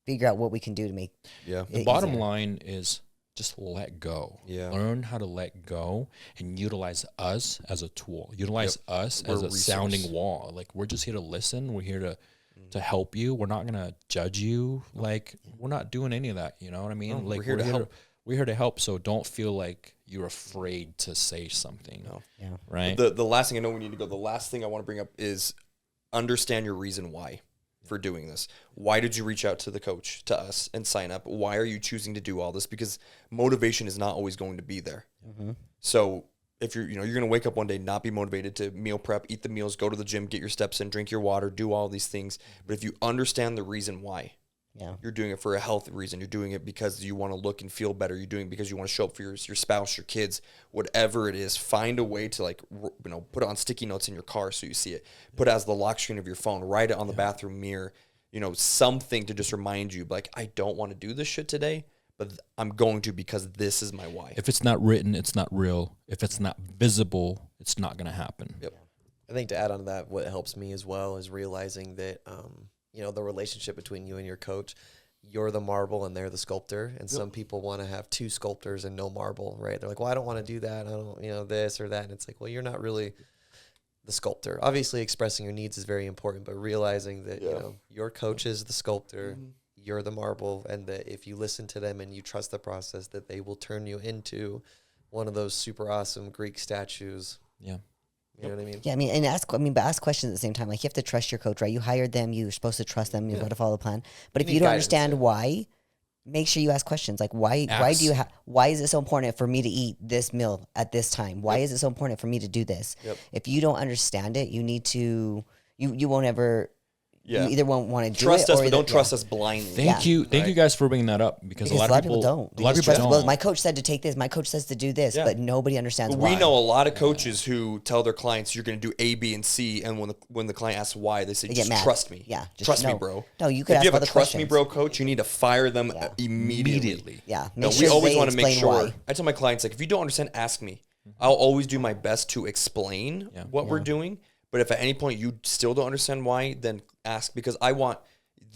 Speaker 2: figure out what we can do to make
Speaker 1: The bottom line is just let go.
Speaker 3: Yeah.
Speaker 1: Learn how to let go and utilize us as a tool. Utilize us as a sounding wall. Like, we're just here to listen. We're here to help you. We're not going to judge you. Like, we're not doing any of that. You know what I mean?
Speaker 3: No,
Speaker 1: like,
Speaker 3: we're here to help.
Speaker 1: We're here to help. So don't feel like you're afraid to say something.
Speaker 3: No.
Speaker 2: Yeah.
Speaker 1: Right.
Speaker 3: The last thing I know we need to go. The last thing I want to bring up is understand your reason why for doing this. Why did you reach out to the coach, to us, and sign up? Why are you choosing to do all this? Because motivation is not always going to be there.
Speaker 2: Mm-hmm.
Speaker 3: So if you're going to wake up one day, not be motivated to meal prep, eat the meals, go to the gym, get your steps in, drink your water, do all these things. But if you understand the reason why, you're doing it for a health reason. You're doing it because you want to look and feel better. You're doing it because you want to show up for your spouse, your kids, whatever it is. Find a way to put it on sticky notes in your car so you see it. Put it as the lock screen of your phone. Write it on the bathroom mirror. Something to just remind you, like, I don't want to do this shit today, but I'm going to because this is my why.
Speaker 1: If it's not written, it's not real. If it's not visible, it's not going to happen.
Speaker 3: Yep.
Speaker 4: I think to add on to that, what helps me as well is realizing that, the relationship between you and your coach, you're the marble and they're the sculptor. And some people want to have two sculptors and no marble, right? They're like, well, I don't want to do that. I don't, this or that. And it's like, well, you're not really the sculptor. Obviously, expressing your needs is very important, but realizing that, your coach is the sculptor, you're the marble, and that if you listen to them and you trust the process, that they will turn you into one of those super awesome Greek statues.
Speaker 1: Yeah.
Speaker 4: You know what I mean?
Speaker 2: Yeah, but ask questions at the same time. Like, you have to trust your coach, right? You hired them. You're supposed to trust them. You've got to follow the plan. But if you don't understand why, make sure you ask questions. Like, why is it so important for me to eat this meal at this time? Why is it so important for me to do this?
Speaker 3: Yep.
Speaker 2: If you don't understand it, you need to, you won't ever, you either won't want to do
Speaker 3: trust
Speaker 2: it
Speaker 3: us,
Speaker 2: or
Speaker 3: but don't trust us blindly.
Speaker 1: Thank you guys for bringing that up because a lot of people
Speaker 2: don't.
Speaker 1: A lot of people don't.
Speaker 2: Well, my coach said to take this. My coach says to do this, but nobody understands why.
Speaker 3: We know a lot of coaches who tell their clients, "You're going to do A, B, and C," and when the client asks why, they say, "Just trust me."
Speaker 2: Yeah,
Speaker 3: trust me, bro.
Speaker 2: No, you could
Speaker 3: if
Speaker 2: ask
Speaker 3: you have
Speaker 2: other
Speaker 3: a trust me,
Speaker 2: questions.
Speaker 3: bro, coach, you need to fire them immediately.
Speaker 2: Yeah,
Speaker 3: We always want to make sure. I tell my clients, like, if you don't understand, ask me. I'll always do my best to explain what we're doing. But if at any point you still don't understand why, then ask, because I want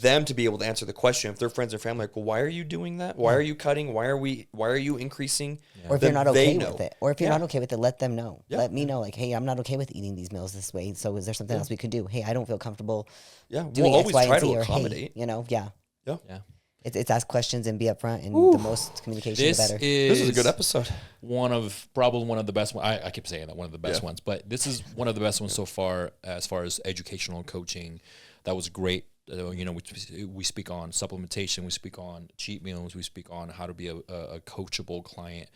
Speaker 3: them to be able to answer the question. If they're friends or family, like, well, why are you doing that? Why are you cutting? Why are you increasing?
Speaker 2: Or if you're not okay with it. Or if you're not okay with it, let them know. Let me know, like, hey, I'm not okay with eating these meals this way. So is there something else we could do? Hey, I don't feel comfortable doing
Speaker 3: we'll always
Speaker 2: X, Y,
Speaker 3: try
Speaker 2: and Z,
Speaker 3: to
Speaker 2: or
Speaker 3: accommodate.
Speaker 2: Hey, It's ask questions and be upfront, and the most communication, the better.
Speaker 3: This is a good episode.
Speaker 1: Probably one of the best ones. I keep saying that, one of the best ones, but this is one of the best ones so far as educational coaching. That was great. We speak on supplementation, we speak on cheat meals, we speak on how to be a coachable client.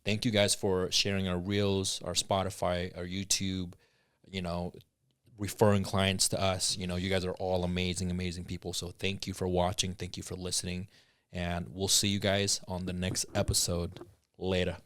Speaker 1: Thank you guys for sharing our reels, our Spotify, our YouTube, referring clients to us. You guys are all amazing people. So thank you for watching. Thank you for listening. And we'll see you guys on the next episode. Later.